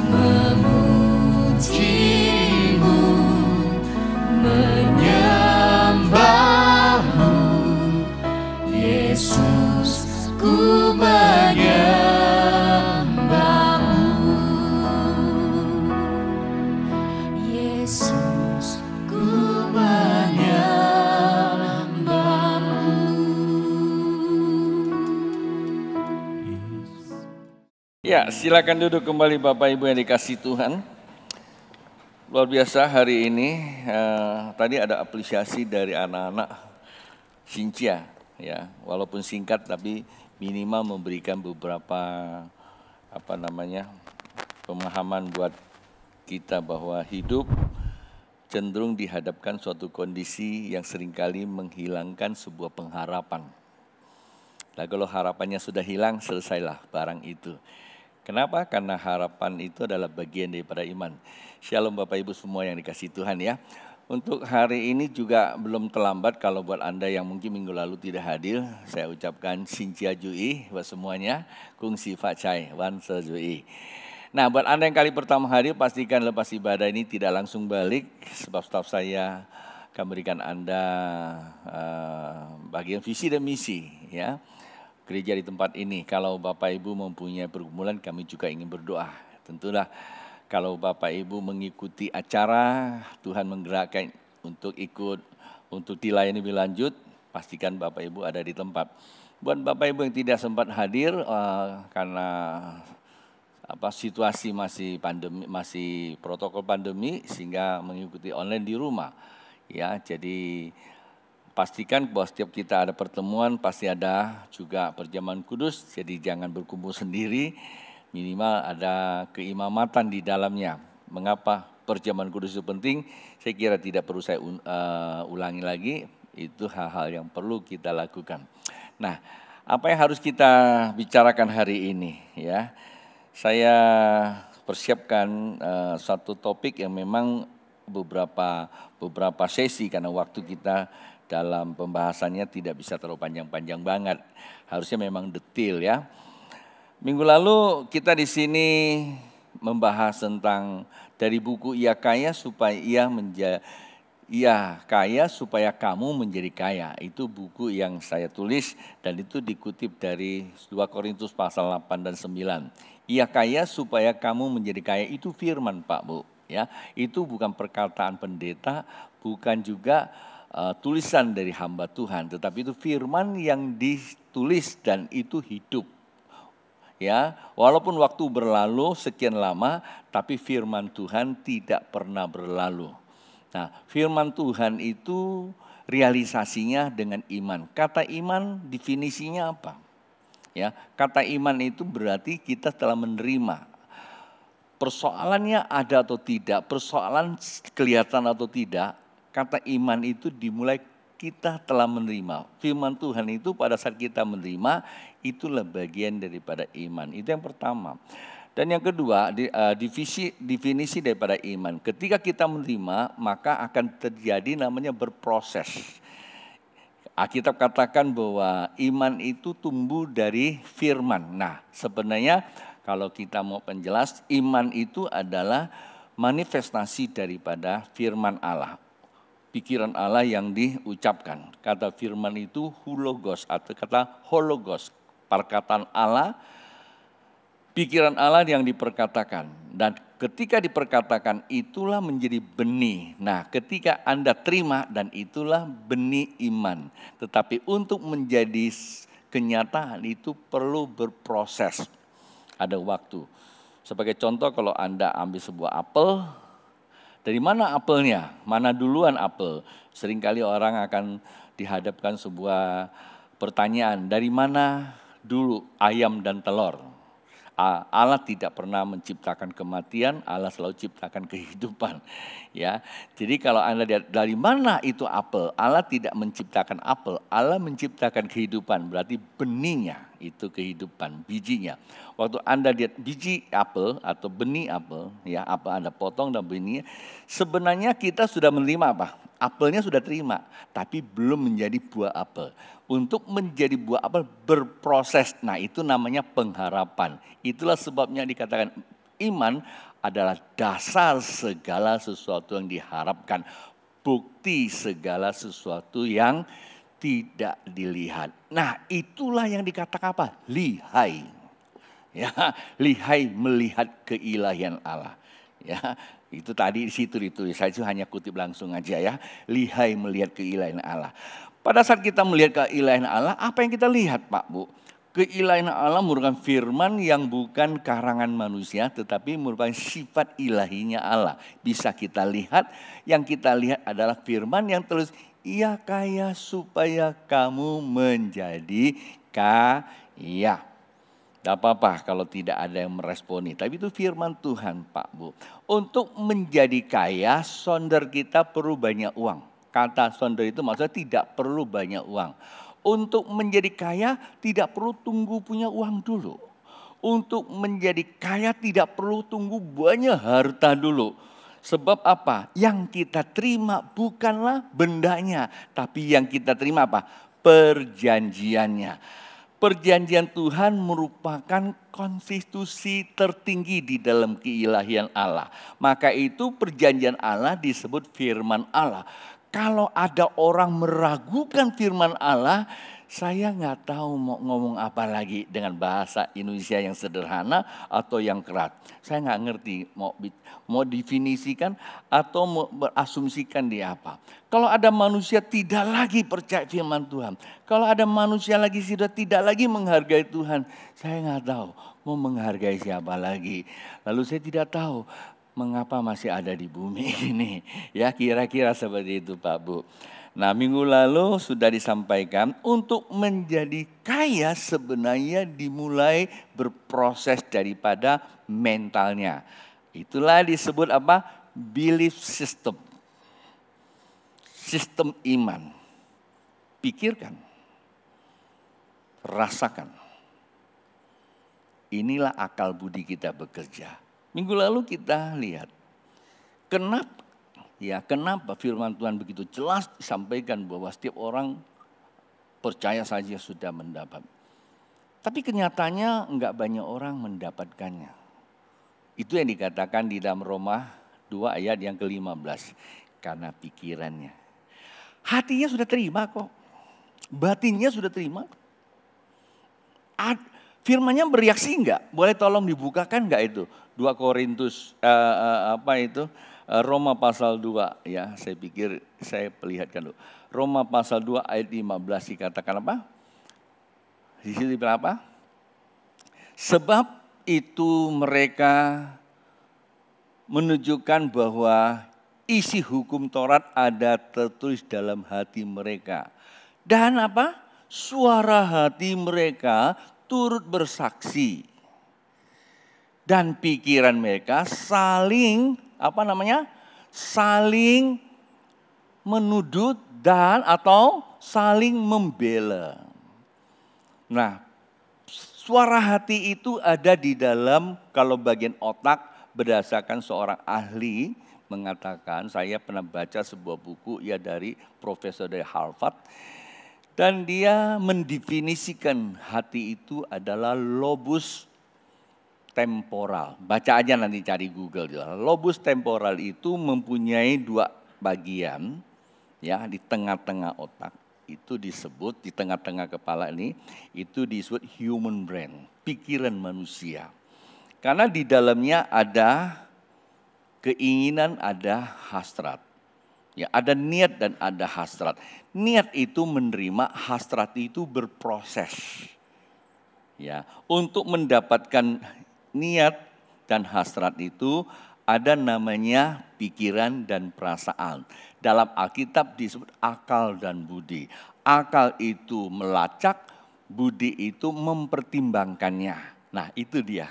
Speaker 7: memujimu, menyembahmu, Yesus, ku menyembahmu. Yesus, ku menyembahmu.
Speaker 8: Ya, silakan duduk kembali Bapak Ibu yang dikasihi Tuhan. Luar biasa hari ini, tadi ada apresiasi dari anak-anak Sincia, ya, walaupun singkat tapi minimal memberikan beberapa pemahaman buat kita bahwa hidup cenderung dihadapkan suatu kondisi yang seringkali menghilangkan sebuah pengharapan. Nah, kalau harapannya sudah hilang, selesailah barang itu. Kenapa? Karena harapan itu adalah bagian daripada iman. Shalom Bapak Ibu semua yang dikasihi Tuhan ya. Untuk hari ini juga belum terlambat kalau buat Anda yang mungkin minggu lalu tidak hadir, saya ucapkan Sincia Jui buat semuanya, Kung Si Fa Chai, Wan Se Jui. Nah, buat Anda yang kali pertama hadir, pastikan lepas ibadah ini tidak langsung balik, sebab staf saya akan berikan Anda bagian visi dan misi ya. Gereja di tempat ini, kalau Bapak Ibu mempunyai pergumulan, kami juga ingin berdoa. Tentulah kalau Bapak Ibu mengikuti acara, Tuhan menggerakkan untuk ikut, untuk dilayani lebih lanjut, pastikan Bapak Ibu ada di tempat. Buat Bapak Ibu yang tidak sempat hadir karena situasi masih pandemi, masih protokol pandemi, sehingga mengikuti online di rumah. Ya, jadi pastikan bahwa setiap kita ada pertemuan, pasti ada juga perjamuan kudus, jadi jangan berkumpul sendiri, minimal ada keimamatan di dalamnya. Mengapa perjamuan kudus itu penting? Saya kira tidak perlu saya ulangi lagi, itu hal-hal yang perlu kita lakukan. Nah, apa yang harus kita bicarakan hari ini ya? Saya persiapkan satu topik yang memang beberapa sesi karena waktu kita dalam pembahasannya tidak bisa terlalu panjang-panjang banget. Harusnya memang detail ya. Minggu lalu kita di sini membahas tentang dari buku Ia Kaya supaya supaya kamu menjadi kaya. Itu buku yang saya tulis dan itu dikutip dari 2 Korintus pasal 8 dan 9. Ia kaya supaya kamu menjadi kaya, itu firman Pak Bu ya. Itu bukan perkataan pendeta, bukan juga tulisan dari hamba Tuhan, tetapi itu firman yang ditulis dan itu hidup. Ya, walaupun waktu berlalu sekian lama, tapi firman Tuhan tidak pernah berlalu. Nah, firman Tuhan itu realisasinya dengan iman. Kata iman definisinya apa? Ya, kata iman itu berarti kita telah menerima. Persoalannya ada atau tidak, persoalan kelihatan atau tidak, kata iman itu dimulai kita telah menerima. Firman Tuhan itu pada saat kita menerima, itulah bagian daripada iman. Itu yang pertama. Dan yang kedua, definisi daripada iman. Ketika kita menerima, maka akan terjadi namanya berproses. Alkitab katakan bahwa iman itu tumbuh dari firman. Nah, sebenarnya kalau kita mau penjelas, iman itu adalah manifestasi daripada firman Allah. pikiran Allah yang diucapkan. Kata firman itu hulogos atau kata hologos, perkataan Allah, pikiran Allah yang diperkatakan. Dan ketika diperkatakan itulah menjadi benih. Nah, ketika Anda terima dan itulah benih iman. Tetapi untuk menjadi kenyataan itu perlu berproses. Ada waktu. Sebagai contoh kalau Anda ambil sebuah apel, dari mana apelnya? Mana duluan apel? Seringkali orang akan dihadapkan sebuah pertanyaan, dari mana dulu ayam dan telur? Allah tidak pernah menciptakan kematian, Allah selalu ciptakan kehidupan. Ya, jadi kalau Anda lihat dari mana itu apel, Allah tidak menciptakan apel, Allah menciptakan kehidupan. Berarti benihnya itu kehidupan, bijinya. Waktu Anda lihat biji apel atau benih apel, ya apa Anda potong dan benihnya, sebenarnya kita sudah menerima apa? Apelnya sudah terima, tapi belum menjadi buah apel. Untuk menjadi buah apel berproses, nah itu namanya pengharapan. Itulah sebabnya dikatakan iman adalah dasar segala sesuatu yang diharapkan. Bukti segala sesuatu yang tidak dilihat. Nah itulah yang dikatakan apa? Lihai. Ya, lihai melihat keilahian Allah. Ya, itu tadi di situ ditulis. Saya hanya kutip langsung aja ya. Lihai melihat keilahian Allah. Pada saat kita melihat keilahian Allah, apa yang kita lihat Pak Bu? Keilahian Allah merupakan firman yang bukan karangan manusia, tetapi merupakan sifat ilahinya Allah. Bisa kita lihat, yang kita lihat adalah firman yang terus, ia kaya supaya kamu menjadi kaya. Tidak apa-apa kalau tidak ada yang meresponi. Tapi itu firman Tuhan Pak Bu. Untuk menjadi kaya, sonder kita perlu banyak uang. Kata sonder itu maksudnya tidak perlu banyak uang. Untuk menjadi kaya tidak perlu tunggu punya uang dulu. Untuk menjadi kaya tidak perlu tunggu banyak harta dulu. Sebab apa? Yang kita terima bukanlah bendanya. Tapi yang kita terima apa? Perjanjiannya. Perjanjian Tuhan merupakan konstitusi tertinggi di dalam keilahian Allah. Maka itu perjanjian Allah disebut firman Allah. Kalau ada orang meragukan firman Allah, saya nggak tahu mau ngomong apa lagi dengan bahasa Indonesia yang sederhana atau yang keras. Saya nggak ngerti mau definisikan atau mau berasumsikan dia apa. Kalau ada manusia tidak lagi percaya firman Tuhan, kalau ada manusia lagi sudah tidak lagi menghargai Tuhan, saya nggak tahu mau menghargai siapa lagi. Lalu saya tidak tahu mengapa masih ada di bumi ini. Ya kira-kira seperti itu Pak Bu. Nah minggu lalu sudah disampaikan untuk menjadi kaya sebenarnya dimulai berproses daripada mentalnya. Itulah disebut apa? Belief system. Sistem iman. Pikirkan. Rasakan. Inilah akal budi kita bekerja. Minggu lalu kita lihat kenapa firman Tuhan begitu jelas disampaikan bahwa setiap orang percaya saja sudah mendapat. Tapi kenyataannya enggak banyak orang mendapatkannya. Itu yang dikatakan di dalam Roma 2 ayat yang ke-15. Karena pikirannya. Hatinya sudah terima kok. Batinnya sudah terima. Firmannya bereaksi enggak? Boleh tolong dibukakan enggak itu? 2 Korintus Roma pasal 2 ya, saya pikir saya perlihatkan dulu. Roma pasal 2 ayat 15 dikatakan apa? Di situ dibilang apa? Sebab itu mereka menunjukkan bahwa isi hukum Taurat ada tertulis dalam hati mereka. Dan apa? Suara hati mereka turut bersaksi. Dan pikiran mereka saling saling menuduh dan atau saling membela. Nah, suara hati itu ada di dalam kalau bagian otak berdasarkan seorang ahli mengatakan, saya pernah baca sebuah buku ya dari profesor dari Harvard. Dan dia mendefinisikan hati itu adalah lobus temporal. Baca aja nanti cari Google. Lobus temporal itu mempunyai 2 bagian. ya, di tengah-tengah otak. Itu disebut, di tengah-tengah kepala ini, itu disebut human brain, pikiran manusia. Karena di dalamnya ada keinginan, ada hasrat. Ya, ada niat dan ada hasrat. Niat itu menerima, hasrat itu berproses. Ya, untuk mendapatkan niat dan hasrat itu ada namanya pikiran dan perasaan. Dalam Alkitab disebut akal dan budi. Akal itu melacak, budi itu mempertimbangkannya. Nah, itu dia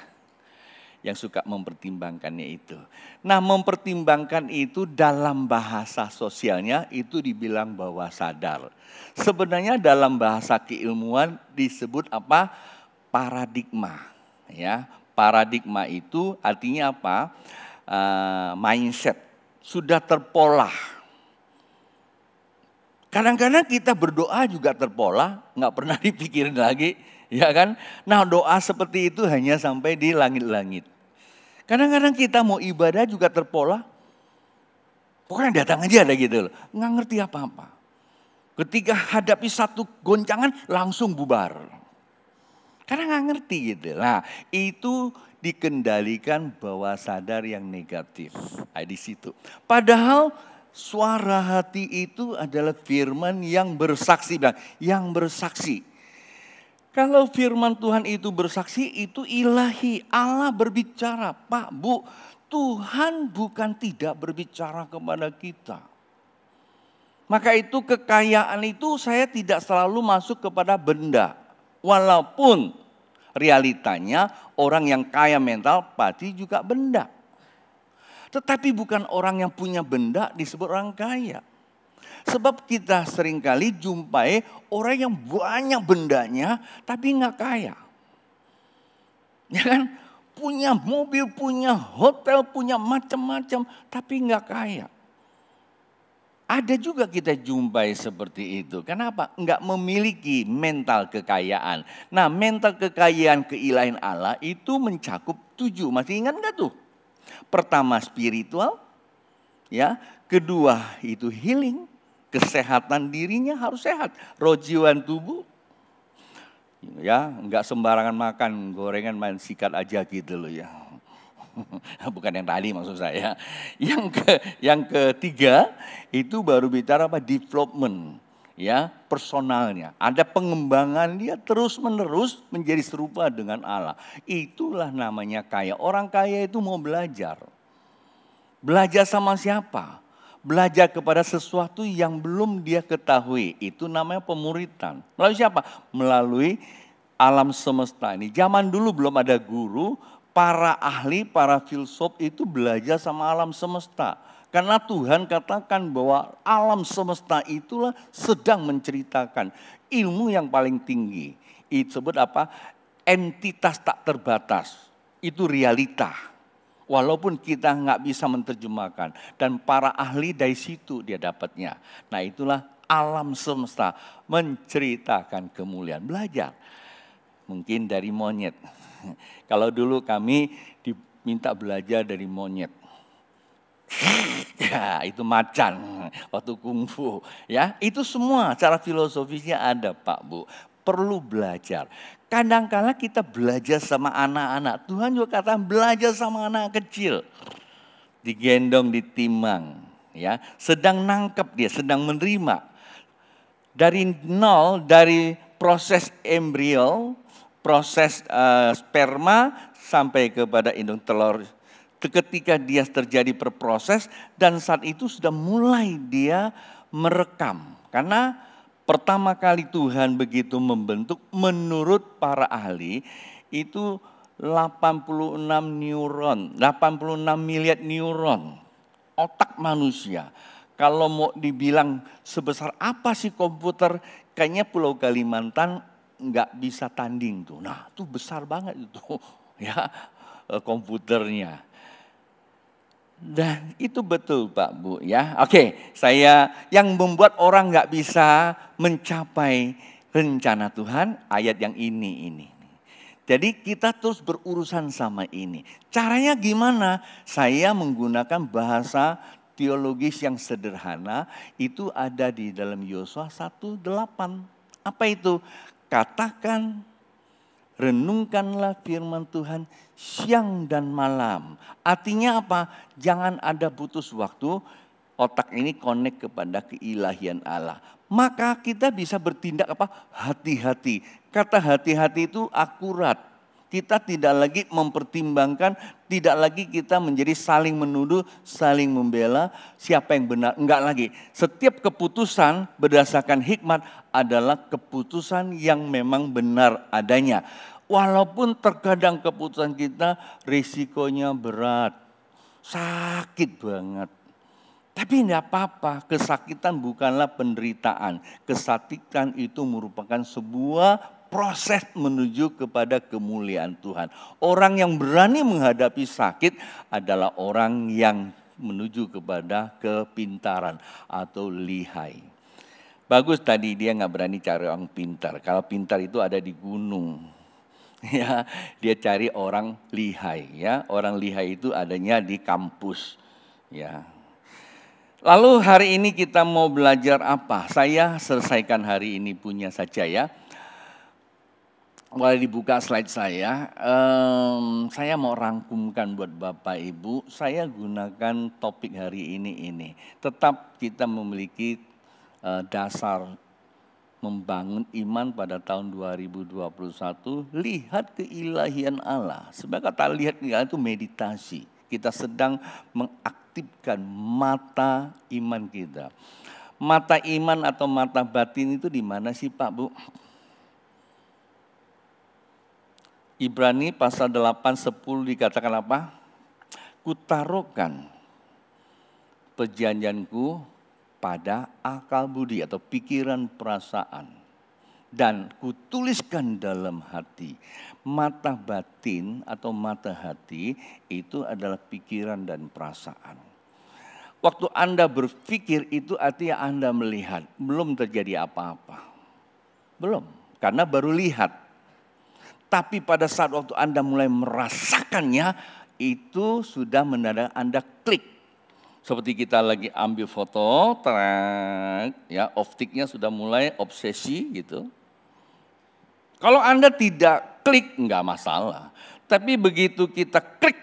Speaker 8: yang suka mempertimbangkannya itu. Nah, mempertimbangkan itu dalam bahasa sosialnya itu dibilang bawah sadar. Sebenarnya dalam bahasa keilmuan disebut apa? Paradigma. Ya, paradigma itu artinya apa? Mindset, sudah terpola. Kadang-kadang kita berdoa juga terpola, nggak pernah dipikirin lagi, ya kan? Nah, doa seperti itu hanya sampai di langit-langit. Kadang-kadang kita mau ibadah juga terpola, pokoknya datang aja ada gitu loh, nggak ngerti apa-apa. Ketika hadapi satu goncangan langsung bubar, karena nggak ngerti gitu. Nah, itu dikendalikan bawah sadar yang negatif. Nah, di situ. Padahal suara hati itu adalah firman yang bersaksi. Yang bersaksi. Kalau firman Tuhan itu bersaksi, itu ilahi. Allah berbicara. Pak, Bu, Tuhan bukan tidak berbicara kepada kita. Maka itu kekayaan itu saya tidak selalu masuk kepada benda. Walaupun realitanya orang yang kaya mental pasti juga benda. Tetapi bukan orang yang punya benda disebut orang kaya. Sebab kita seringkali jumpai orang yang banyak bendanya tapi nggak kaya. Ya kan? Punya mobil, punya hotel, punya macam-macam tapi nggak kaya. Ada juga kita jumpai seperti itu. Kenapa? Enggak memiliki mental kekayaan. Nah, mental kekayaan keilahian Allah itu mencakup 7. Masih ingat enggak tuh? Pertama spiritual, ya. Kedua itu healing, kesehatan dirinya harus sehat. Rojiwan tubuh, ya. Enggak sembarangan makan gorengan main sikat aja gitu loh ya. Bukan yang tadi maksud saya. Yang ketiga itu baru bicara apa? Development, ya, personalnya. Ada pengembangan dia terus menerus menjadi serupa dengan Allah. Itulah namanya kaya. Orang kaya itu mau belajar. Belajar sama siapa? Belajar kepada sesuatu yang belum dia ketahui. Itu namanya pemuritan. Melalui siapa? Melalui alam semesta ini. Zaman dulu belum ada guru. Para ahli, para filsuf itu belajar sama alam semesta. Karena Tuhan katakan bahwa alam semesta itulah sedang menceritakan ilmu yang paling tinggi. Itu disebut apa? Entitas tak terbatas. Itu realita. Walaupun kita nggak bisa menerjemahkan. Dan para ahli dari situ dia dapatnya. Nah, itulah alam semesta menceritakan kemuliaan. Belajar. Mungkin dari monyet. Kalau dulu kami diminta belajar dari monyet. Ya, itu macan waktu kungfu. Ya, itu semua cara filosofisnya ada, Pak, Bu. Perlu belajar. Kadang-kala kita belajar sama anak-anak. Tuhan juga katakan belajar sama anak kecil. Digendong, ditimang, ya. Sedang nangkep dia, sedang menerima. Dari nol, dari proses embrio, proses sperma sampai kepada indung telur. Ketika dia terjadi berproses dan saat itu sudah mulai dia merekam. Karena pertama kali Tuhan begitu membentuk menurut para ahli itu 86 neuron, 86 miliar neuron otak manusia. Kalau mau dibilang sebesar apa sih komputer, kayaknya Pulau Kalimantan nggak bisa tanding tuh. Nah, itu besar banget itu ya komputernya. Dan itu betul Pak Bu ya. Oke, saya yang membuat orang nggak bisa mencapai rencana Tuhan ayat yang ini. Jadi kita terus berurusan sama ini. Caranya gimana? Saya menggunakan bahasa teologis yang sederhana itu ada di dalam Yosua 1:8. Apa itu? Katakan, renungkanlah firman Tuhan siang dan malam. Artinya apa? Jangan ada putus waktu, otak ini connect kepada keilahian Allah. Maka kita bisa bertindak apa? Hati-hati. Kata hati-hati itu akurat. Kita tidak lagi mempertimbangkan, tidak lagi kita menjadi saling menuduh, saling membela siapa yang benar. Enggak lagi. Setiap keputusan berdasarkan hikmat adalah keputusan yang memang benar adanya. Walaupun terkadang keputusan kita risikonya berat, sakit banget. Tapi tidak apa-apa, kesakitan bukanlah penderitaan. Kesakitan itu merupakan sebuah proses menuju kepada kemuliaan Tuhan. Orang yang berani menghadapi sakit adalah orang yang menuju kepada kepintaran atau lihai. Bagus tadi dia nggak berani cari orang pintar. Kalau pintar itu ada di gunung. Ya, dia cari orang lihai. Ya, orang lihai itu adanya di kampus. Ya. Lalu hari ini kita mau belajar apa? Saya selesaikan hari ini punya saja ya. Boleh dibuka slide saya mau rangkumkan buat Bapak Ibu, saya gunakan topik hari ini. Tetap kita memiliki dasar membangun iman pada tahun 2021, lihat keilahian Allah. Sebagai kata lihat itu meditasi, kita sedang mengaktifkan mata iman kita. Mata iman atau mata batin itu di mana sih Pak Bu? Ibrani pasal 8:10 dikatakan apa? Kutaruhkan perjanjianku pada akal budi atau pikiran perasaan. Dan kutuliskan dalam hati. Mata batin atau mata hati itu adalah pikiran dan perasaan. Waktu Anda berpikir itu artinya Anda melihat. Belum terjadi apa-apa. Belum, karena baru lihat. Tapi pada saat waktu Anda mulai merasakannya, itu sudah mendadak Anda klik. Seperti kita lagi ambil foto, ya optiknya sudah mulai obsesi gitu. Kalau Anda tidak klik, enggak masalah. Tapi begitu kita klik,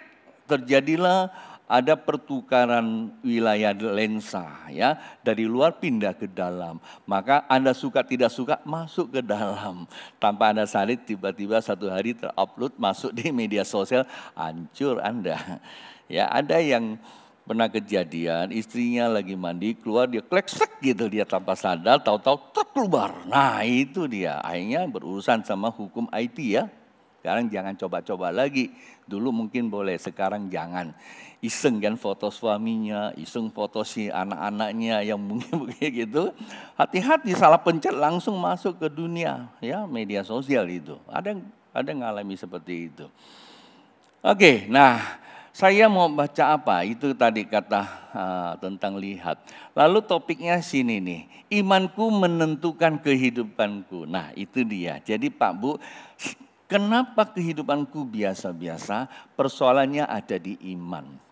Speaker 8: terjadilah ada pertukaran wilayah lensa ya, dari luar pindah ke dalam. Maka Anda suka tidak suka masuk ke dalam. Tanpa Anda sadar tiba-tiba satu hari terupload masuk di media sosial, hancur Anda. Ya, ada yang pernah kejadian istrinya lagi mandi keluar dia kleksek gitu dia tanpa sadar tahu-tahu terkeluar. Nah, itu dia akhirnya berurusan sama hukum IT ya. Sekarang jangan coba-coba lagi. Dulu mungkin boleh, sekarang jangan. Iseng kan foto suaminya, iseng foto si anak-anaknya yang mungkin begitu. Hati-hati salah pencet langsung masuk ke dunia ya media sosial itu. Ada ngalami seperti itu. Oke, nah saya mau baca apa? Itu tadi kata tentang lihat. Lalu topiknya sini nih. Imanku menentukan kehidupanku. Nah, itu dia. Jadi Pak Bu, kenapa kehidupanku biasa-biasa? Persoalannya ada di iman.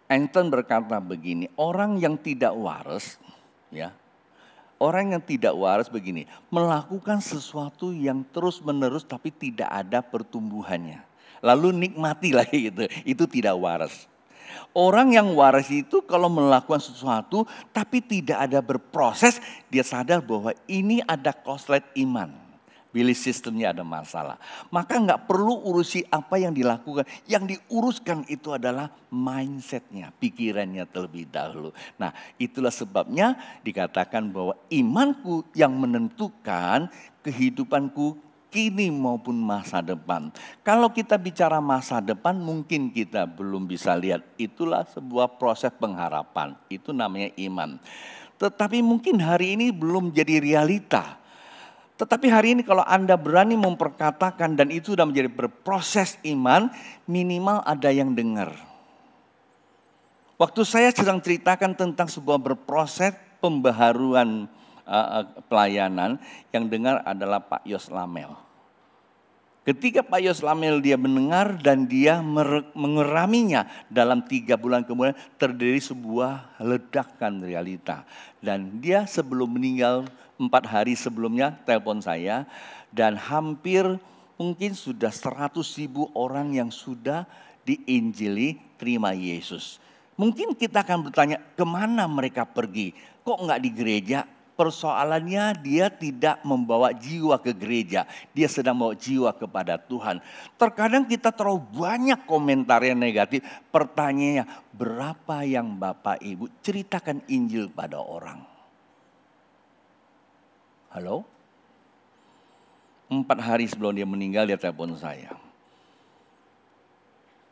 Speaker 8: Einstein berkata begini, orang yang tidak waras, ya, orang yang tidak waras begini, melakukan sesuatu yang terus-menerus tapi tidak ada pertumbuhannya. Lalu nikmati lagi gitu, itu tidak waras. Orang yang waras itu kalau melakukan sesuatu tapi tidak ada berproses, dia sadar bahwa ini ada konslet iman. Belief sistemnya ada masalah. Maka nggak perlu urusi apa yang dilakukan. Yang diuruskan itu adalah mindsetnya, pikirannya terlebih dahulu. Nah, itulah sebabnya dikatakan bahwa imanku yang menentukan kehidupanku kini maupun masa depan. Kalau kita bicara masa depan mungkin kita belum bisa lihat. Itulah sebuah proses pengharapan. Itu namanya iman. Tetapi mungkin hari ini belum jadi realita. Tetapi hari ini kalau Anda berani memperkatakan dan itu sudah menjadi berproses iman, minimal ada yang dengar. Waktu saya sedang ceritakan tentang sebuah berproses pembaharuan pelayanan, yang dengar adalah Pak Yos Lamel. Ketika Pak Yos Lamel dia mendengar dan dia mengeraminya, dalam 3 bulan kemudian terjadi sebuah ledakan realita. Dan dia sebelum meninggal 4 hari sebelumnya telepon saya, dan hampir mungkin sudah 100.000 orang yang sudah diinjili terima Yesus. Mungkin kita akan bertanya, kemana mereka pergi? Kok enggak di gereja? Persoalannya dia tidak membawa jiwa ke gereja. Dia sedang membawa jiwa kepada Tuhan. Terkadang kita terlalu banyak komentar yang negatif. Pertanyaannya, berapa yang Bapak Ibu ceritakan Injil pada orang? Halo? 4 hari sebelum dia meninggal dia telepon saya.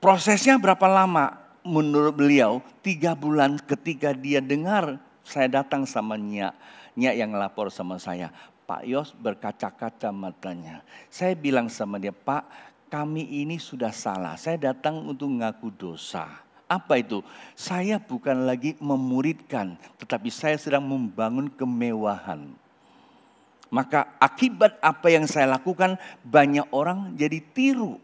Speaker 8: Prosesnya berapa lama? Menurut beliau 3 bulan ketika dia dengar saya datang sama Nyak yang lapor sama saya. Pak Yos berkaca-kaca matanya. Saya bilang sama dia, Pak, kami ini sudah salah. Saya datang untuk ngaku dosa. Apa itu? Saya bukan lagi memuridkan, tetapi saya sedang membangun kemewahan. Maka akibat apa yang saya lakukan, banyak orang jadi tiru.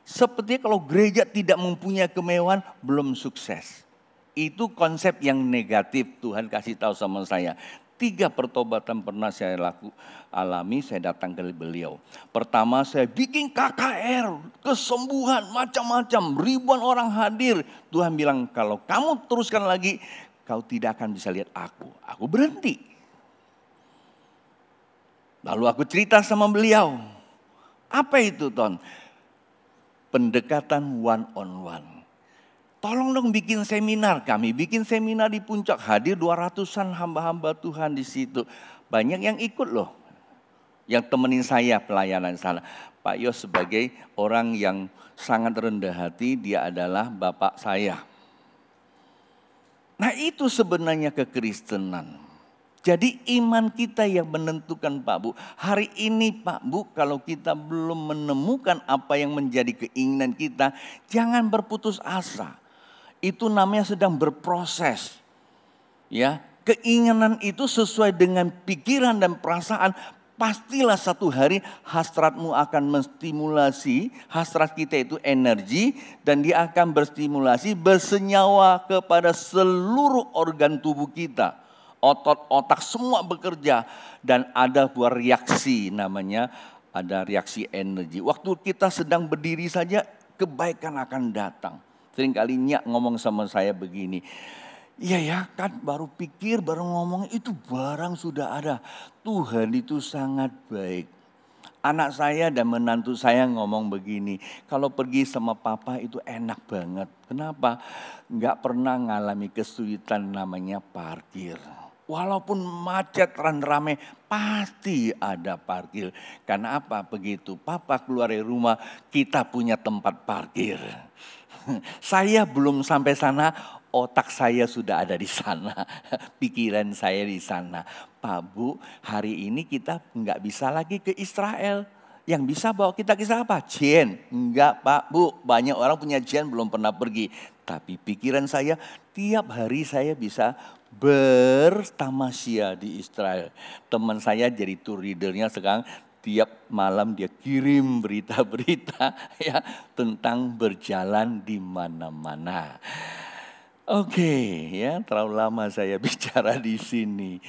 Speaker 8: Seperti kalau gereja tidak mempunyai kemewahan, belum sukses. Itu konsep yang negatif. Tuhan kasih tahu sama saya. 3 pertobatan pernah saya alami, saya datang ke beliau. Pertama saya bikin KKR, kesembuhan macam-macam, ribuan orang hadir. Tuhan bilang, kalau kamu teruskan lagi, kau tidak akan bisa lihat aku. Aku berhenti. Lalu aku cerita sama beliau. Apa itu, Ton? Pendekatan one on one. Tolong dong bikin seminar. Kami bikin seminar di Puncak, hadir 200-an hamba-hamba Tuhan di situ. Banyak yang ikut loh. Yang temenin saya pelayanan sana. Pak Yos sebagai orang yang sangat rendah hati, dia adalah bapak saya. Nah itu sebenarnya kekristenan. Jadi iman kita yang menentukan Pak Bu. Hari ini Pak Bu, kalau kita belum menemukan apa yang menjadi keinginan kita, jangan berputus asa. Itu namanya sedang berproses. Ya, keinginan itu sesuai dengan pikiran dan perasaan. Pastilah satu hari hasratmu akan menstimulasi, hasrat kita itu energi, dan dia akan berstimulasi, bersenyawa kepada seluruh organ tubuh kita. Otot, otak semua bekerja, dan ada buah reaksi namanya, ada reaksi energi. Waktu kita sedang berdiri saja kebaikan akan datang. Seringkali Nyak ngomong sama saya begini, iya ya kan baru pikir, baru ngomong itu barang sudah ada. Tuhan itu sangat baik. Anak saya dan menantu saya ngomong begini, kalau pergi sama papa itu enak banget. Kenapa? Nggak pernah ngalami kesulitan namanya parkir. Walaupun macet dan ramai, pasti ada parkir. Karena apa? Begitu papa keluar dari rumah, kita punya tempat parkir. Saya belum sampai sana, otak saya sudah ada di sana. Pikiran saya di sana. Pak Bu, hari ini kita nggak bisa lagi ke Israel. Yang bisa bawa kita ke apa? Jen. Enggak Pak Bu, banyak orang punya jen belum pernah pergi. Tapi pikiran saya, tiap hari saya bisa bertamasya di Israel. Teman saya jadi tour leadernya sekarang. Tiap malam dia kirim berita-berita ya tentang berjalan di mana-mana. Oke, ya terlalu lama saya bicara di sini.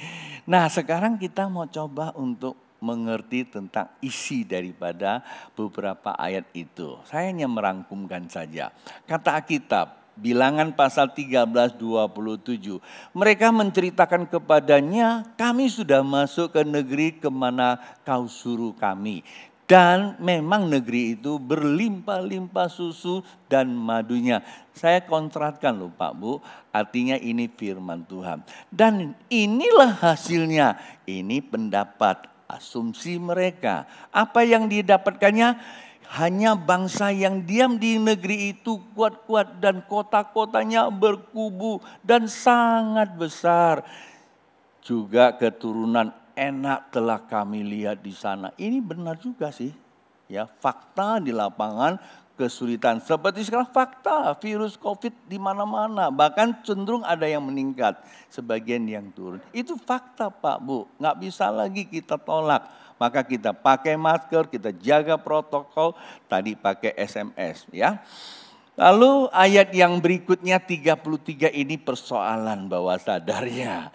Speaker 8: Nah, sekarang kita mau coba untuk mengerti tentang isi daripada beberapa ayat itu. Saya hanya merangkumkan saja. Kata Alkitab, Bilangan pasal 13:27. Mereka menceritakan kepadanya, kami sudah masuk ke negeri kemana kau suruh kami. Dan memang negeri itu berlimpah-limpah susu dan madunya. Saya kontratkan loh Pak Bu, artinya ini firman Tuhan. Dan inilah hasilnya, ini pendapat, asumsi mereka. Apa yang didapatkannya? Hanya bangsa yang diam di negeri itu kuat-kuat dan kota-kotanya berkubu dan sangat besar. Juga keturunan enak telah kami lihat di sana. Ini benar juga sih. Ya, fakta di lapangan kesulitan. Seperti sekarang fakta virus COVID di mana-mana. Bahkan cenderung ada yang meningkat. Sebagian yang turun. Itu fakta Pak Bu. Nggak bisa lagi kita tolak. maka kita pakai masker, kita jaga protokol, tadi pakai SMS ya. Lalu ayat yang berikutnya 33 ini persoalan bawah sadarnya.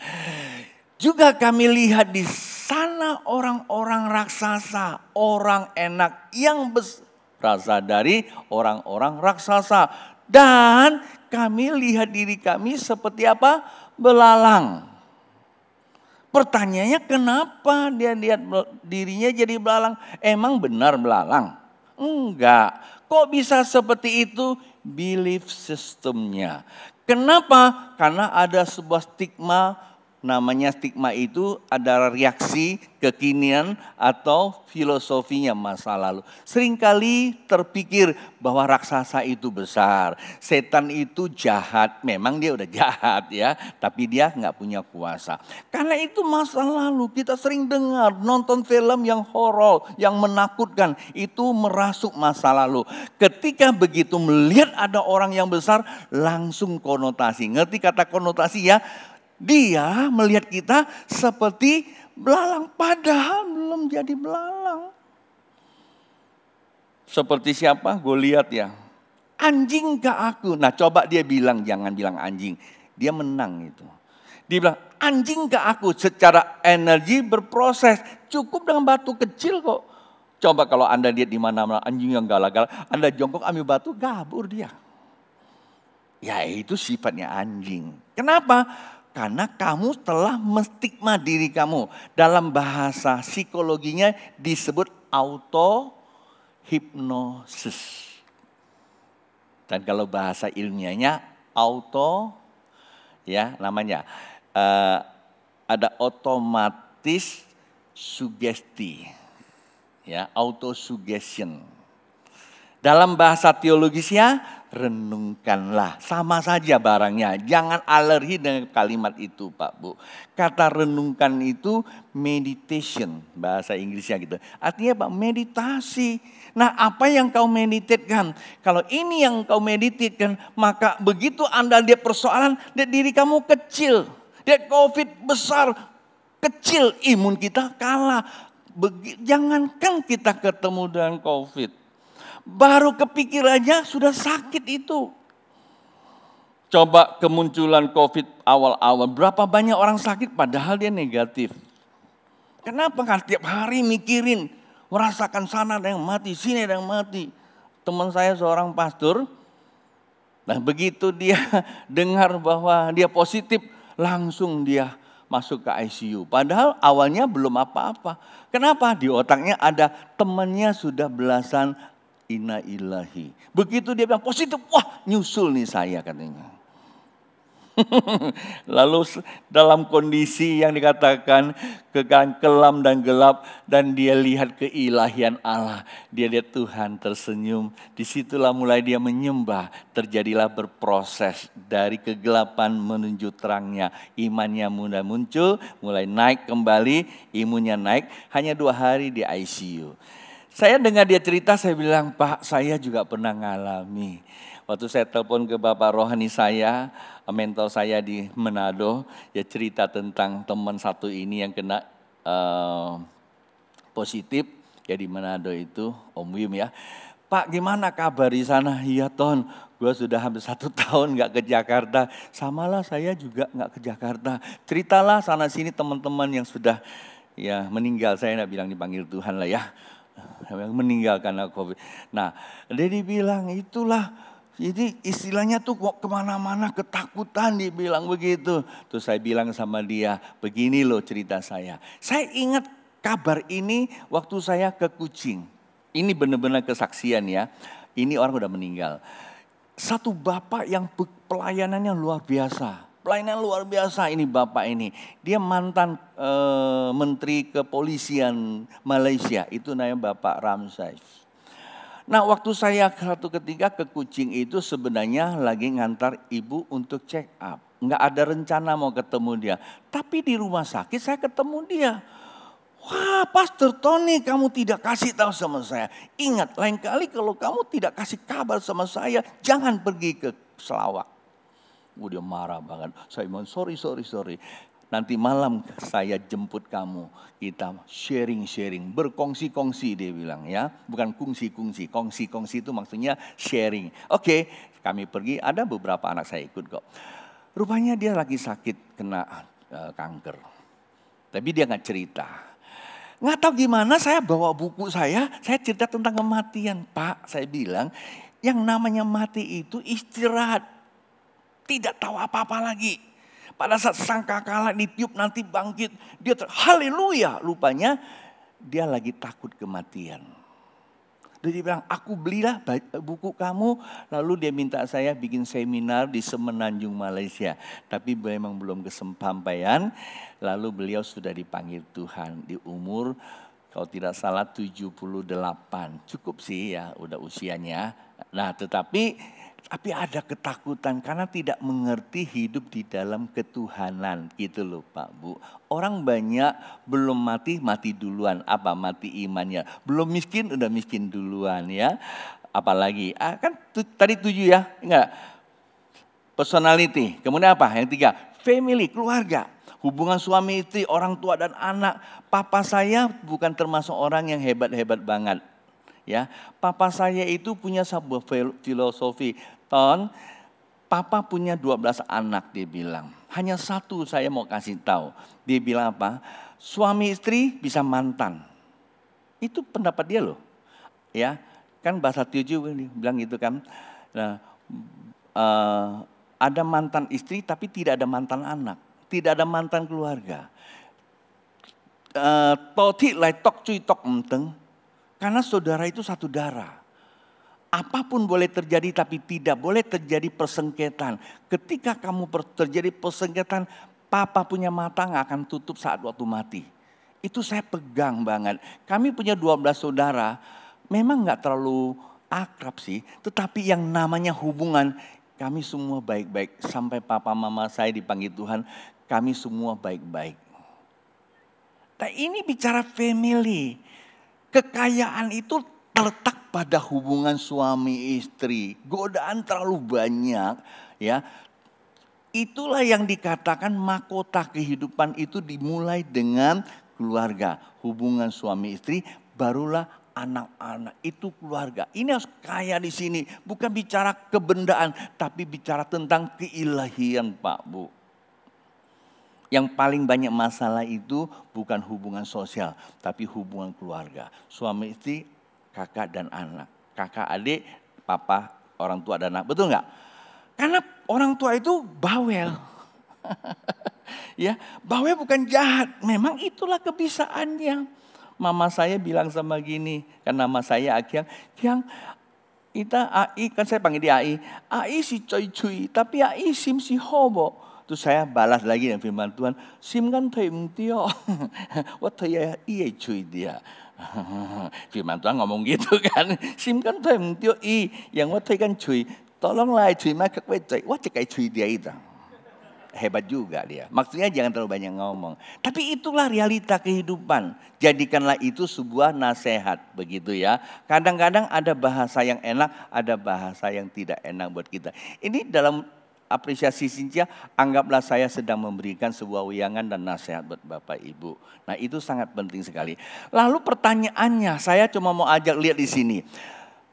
Speaker 8: Juga kami lihat di sana orang-orang raksasa, orang enak yang berasal dari orang-orang raksasa. Dan kami lihat diri kami seperti apa? Belalang. Pertanyaannya kenapa dia lihat dirinya jadi belalang? Emang benar belalang? Enggak. Kok bisa seperti itu? Belief systemnya. Kenapa? Karena ada sebuah stigma, namanya stigma itu ada reaksi kekinian atau filosofinya masa lalu. Seringkali terpikir bahwa raksasa itu besar, setan itu jahat. Memang dia udah jahat ya, tapi dia nggak punya kuasa. Karena itu masa lalu kita sering dengar nonton film yang horor, yang menakutkan, itu merasuk masa lalu. Ketika begitu melihat ada orang yang besar, langsung konotasi. Ngerti kata konotasi ya? Dia melihat kita seperti belalang, padahal belum jadi belalang. Seperti siapa? Goliat ya. Anjing ke aku. Nah coba dia bilang, jangan bilang anjing. Dia menang itu. Dia bilang anjing ke aku, secara energi berproses. Cukup dengan batu kecil kok. Coba kalau Anda lihat di mana-mana anjing yang galak-galak, Anda jongkok ambil batu, gabur dia. Ya itu sifatnya anjing. Kenapa? Karena kamu telah menstigma diri kamu. Dalam bahasa psikologinya disebut auto-hipnosis. Dan kalau bahasa ilmiahnya ya namanya. Ada otomatis sugesti. Ya, auto-suggestion. Dalam bahasa teologisnya, renungkanlah. Sama saja barangnya. Jangan alergi dengan kalimat itu Pak Bu. Kata renungkan itu meditation. Bahasa Inggrisnya gitu. Artinya Pak, meditasi. Nah apa yang kau meditasikan? Kalau ini yang kau meditasikan, maka begitu Anda lihat persoalan, lihat diri kamu kecil. Lihat COVID besar, kecil. Imun kita kalah. Jangankan kita ketemu dengan COVID. Baru kepikirannya sudah sakit itu. Coba kemunculan COVID awal-awal. Berapa banyak orang sakit padahal dia negatif. Kenapa kan tiap hari mikirin. Merasakan sana ada yang mati, sini ada yang mati. Teman saya seorang pastor. Nah begitu dia dengar bahwa dia positif. Langsung dia masuk ke ICU. Padahal awalnya belum apa-apa. Kenapa? Di otaknya ada temannya sudah belasan inna ilahi. Begitu dia bilang positif, wah nyusul nih saya katanya. Lalu dalam kondisi yang dikatakan kelam dan gelap dan dia lihat keilahian Allah. Dia lihat Tuhan tersenyum. Disitulah mulai dia menyembah. Terjadilah berproses dari kegelapan menuju terangnya. Imannya mulai muncul, mulai naik kembali, imunnya naik. Hanya 2 hari di ICU. Saya dengar dia cerita, saya bilang, Pak, saya juga pernah ngalami. Waktu saya telepon ke Bapak rohani saya, mentor saya di Manado, dia cerita tentang teman satu ini yang kena positif, ya di Manado itu, Om Wim ya. Pak, gimana kabar di sana? Iya Ton, gue sudah hampir 1 tahun gak ke Jakarta. Samalah saya juga gak ke Jakarta. Ceritalah sana sini teman-teman yang sudah ya meninggal, saya gak bilang dipanggil Tuhan lah ya. Yang meninggal karena COVID. Nah, dia dibilang itulah, jadi istilahnya tuh kemana-mana ketakutan dibilang begitu. Terus saya bilang sama dia, begini loh cerita saya. Saya ingat kabar ini waktu saya ke Kucing. Ini benar-benar kesaksian ya. Ini orang udah meninggal. Satu bapak yang pelayanannya luar biasa. Pelayanan luar biasa ini bapak ini. Dia mantan menteri kepolisian Malaysia. Itu namanya Bapak Ramsay. Nah waktu saya satu ketika ke Kucing itu sebenarnya lagi ngantar ibu untuk check up. Nggak ada rencana mau ketemu dia. Tapi di rumah sakit saya ketemu dia. Wah Pastor Tony kamu tidak kasih tahu sama saya. Ingat lain kali kalau kamu tidak kasih kabar sama saya. Jangan pergi ke Sarawak. Dia marah banget. Saya bilang sorry. nanti malam saya jemput kamu. Kita sharing-sharing, berkongsi-kongsi dia bilang ya. Bukan kongsi-kongsi, kongsi-kongsi itu maksudnya sharing. Oke, kami pergi, ada beberapa anak saya ikut kok. Rupanya dia lagi sakit, kena kanker. Tapi dia nggak cerita. Nggak tahu gimana saya bawa buku saya cerita tentang kematian. Pak, saya bilang, yang namanya mati itu istirahat. Tidak tahu apa-apa lagi. Pada saat sangkakala ditiup nanti bangkit. Dia haleluya. Rupanya dia lagi takut kematian. Dia bilang, aku belilah buku kamu. Lalu dia minta saya bikin seminar di Semenanjung, Malaysia. Tapi memang belum kesampaian. Lalu beliau sudah dipanggil Tuhan di umur, kalau tidak salah 78. Cukup sih ya, udah usianya. Nah tetapi ada ketakutan karena tidak mengerti hidup di dalam ketuhanan. Gitu loh Pak Bu. Orang banyak belum mati duluan. Apa? Mati imannya. Belum miskin udah miskin duluan ya. Apalagi, kan tadi 7 ya. Enggak. Personality. Kemudian apa? Yang 3, family, keluarga. Hubungan suami istri, orang tua dan anak. Papa saya bukan termasuk orang yang hebat-hebat banget. Ya, papa saya itu punya sebuah filosofi. Papa punya 12 anak dia bilang. Hanya satu saya mau kasih tahu. Dia bilang apa? Suami istri bisa mantan. Itu pendapat dia loh. Ya, kan bahasa 7 bilang gitu kan. Nah, ada mantan istri tapi tidak ada mantan anak. Tidak ada mantan keluarga. Toti lai tok cuy tok menteng. Karena saudara itu satu darah. Apapun boleh terjadi tapi tidak boleh terjadi persengketaan. Ketika kamu terjadi persengketaan, papa punya mata nggak akan tutup saat waktu mati. Itu saya pegang banget. Kami punya 12 saudara. Memang nggak terlalu akrab sih. Tetapi yang namanya hubungan, kami semua baik-baik. Sampai papa mama saya dipanggil Tuhan. Kami semua baik-baik. Nah ini bicara family. Kekayaan itu terletak pada hubungan suami istri. Godaan terlalu banyak ya. Itulah yang dikatakan mahkota kehidupan itu dimulai dengan keluarga. Hubungan suami istri barulah anak-anak, itu keluarga. Ini harus kaya di sini. Bukan bicara kebendaan tapi bicara tentang keilahian Pak Bu. Yang paling banyak masalah itu bukan hubungan sosial, tapi hubungan keluarga. Suami istri, kakak dan anak. Kakak adik, papa, orang tua dan anak. Betul nggak? Karena orang tua itu bawel. Ya, bawel bukan jahat. Memang itulah kebiasaannya. Mama saya bilang sama gini, kan nama saya Akiang. Kiang, kita Ai, kan saya panggil dia Ai. Ai si cuy-cuy, tapi Ai sim si hobo. Terus saya balas lagi dengan firman Tuhan, sim kan thèm tiêu, what thầy iya cuy dia. Firman Tuhan ngomong gitu kan, sim kan thèm tiêu yang what thầy kan cuy, tolonglah cuy mah kek what cek cuy dia itu. Hebat juga dia. Maksudnya jangan terlalu banyak ngomong. Tapi itulah realita kehidupan. Jadikanlah itu sebuah nasihat begitu ya. Kadang-kadang ada bahasa yang enak, ada bahasa yang tidak enak buat kita. Ini dalam apresiasi Cynthia, anggaplah saya sedang memberikan sebuah wiyangan dan nasihat buat Bapak Ibu. Nah itu sangat penting sekali. Lalu pertanyaannya, saya cuma mau ajak lihat di sini.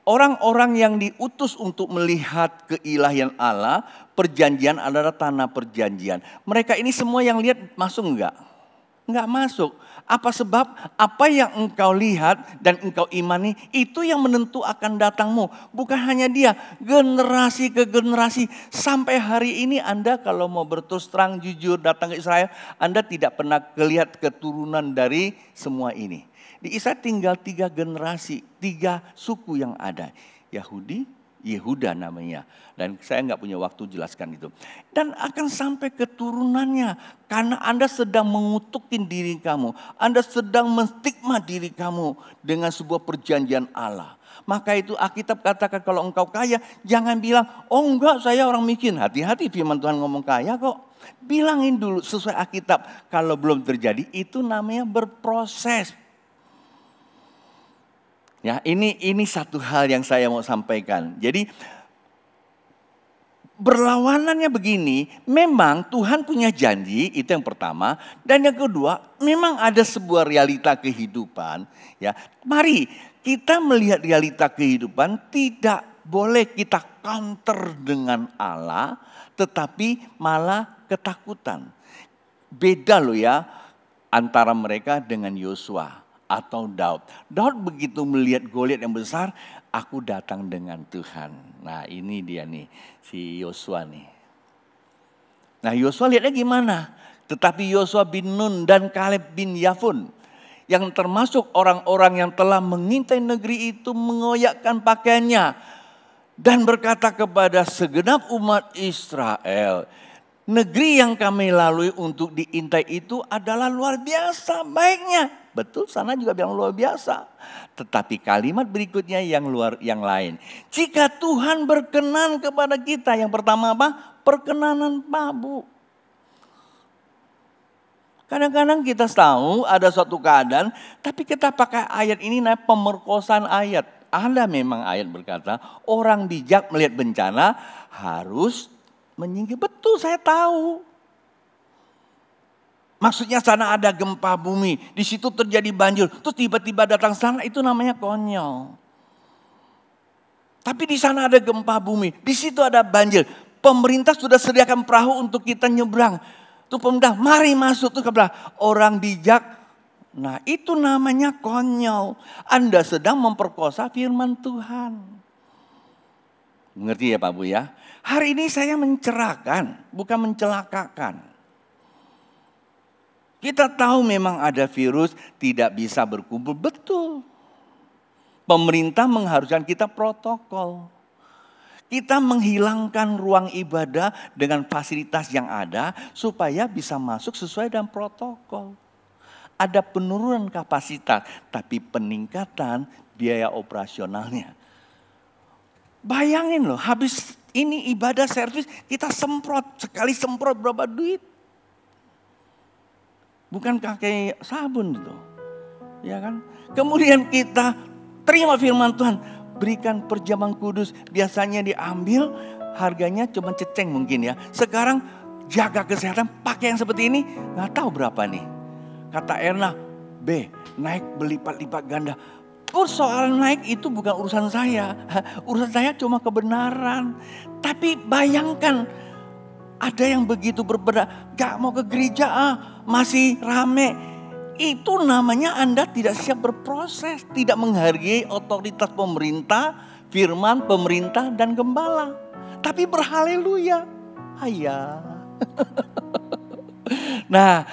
Speaker 8: Orang-orang yang diutus untuk melihat keilahian Allah, perjanjian adalah tanah perjanjian. Mereka ini semua yang lihat masuk enggak? Enggak masuk. Apa sebab? Apa yang engkau lihat dan engkau imani itu yang menentu akan datangmu. Bukan hanya dia, generasi ke generasi. Sampai hari ini Anda kalau mau berterus terang jujur datang ke Israel, Anda tidak pernah melihat keturunan dari semua ini. Di Israel tinggal 3 generasi, 3 suku yang ada. Yahudi, Yehuda namanya. Dan saya nggak punya waktu jelaskan itu. Dan akan sampai keturunannya. Karena Anda sedang mengutukin diri kamu. Anda sedang menstigma diri kamu dengan sebuah perjanjian Allah. Maka itu Alkitab katakan kalau engkau kaya, jangan bilang, oh enggak saya orang miskin. Hati-hati firman Tuhan ngomong kaya kok. Bilangin dulu sesuai Alkitab. Kalau belum terjadi itu namanya berproses. Ya, ini satu hal yang saya mau sampaikan. Jadi berlawanannya begini, memang Tuhan punya janji, itu yang pertama. Dan yang kedua, memang ada sebuah realita kehidupan. Ya, mari kita melihat realita kehidupan, tidak boleh kita counter dengan Allah, tetapi malah ketakutan. Beda loh ya antara mereka dengan Yosua atau Daud. Daud begitu melihat Goliat yang besar, aku datang dengan Tuhan. Nah ini dia nih, si Yosua nih. Nah Yosua lihatnya gimana? Tetapi Yosua bin Nun dan Kaleb bin Yefun, yang termasuk orang-orang yang telah mengintai negeri itu, mengoyakkan pakaiannya dan berkata kepada segenap umat Israel, negeri yang kami lalui untuk diintai itu adalah luar biasa baiknya. Betul, sana juga bilang luar biasa. Tetapi kalimat berikutnya yang lain. Jika Tuhan berkenan kepada kita, yang pertama apa? Perkenanan Pak Bu. Kadang-kadang kita tahu ada suatu keadaan, tapi kita pakai ayat ini namanya pemerkosaan ayat. Ada memang ayat berkata, orang bijak melihat bencana harus menyingkir. Betul, saya tahu. Maksudnya sana ada gempa bumi, di situ terjadi banjir, terus tiba-tiba datang sana, itu namanya konyol. Tapi di sana ada gempa bumi, di situ ada banjir. Pemerintah sudah sediakan perahu untuk kita nyebrang. Tuh pemerintah, mari masuk tuh ke belakang. Orang bijak, nah itu namanya konyol. Anda sedang memperkosa firman Tuhan. Mengerti ya Pak Bu ya? Hari ini saya mencerahkan, bukan mencelakakan. Kita tahu memang ada virus tidak bisa berkumpul, betul. Pemerintah mengharuskan kita protokol. Kita menghilangkan ruang ibadah dengan fasilitas yang ada supaya bisa masuk sesuai dengan protokol. Ada penurunan kapasitas, tapi peningkatan biaya operasionalnya. Bayangin loh, habis ini ibadah servis kita semprot, sekali semprot berapa duit? Bukan pakai sabun itu, ya kan? Kemudian kita terima firman Tuhan, berikan perjamuan kudus, biasanya diambil harganya cuma ceceng mungkin ya. Sekarang jaga kesehatan pakai yang seperti ini, nggak tahu berapa nih. Kata Erna, B naik berlipat-lipat ganda. Soal naik itu bukan urusan saya. Urusan saya cuma kebenaran. Tapi bayangkan ada yang begitu berbeda, gak mau ke gereja masih rame. Itu namanya Anda tidak siap berproses, tidak menghargai otoritas pemerintah, firman pemerintah dan gembala. Tapi berhaleluya. Hayya. Nah,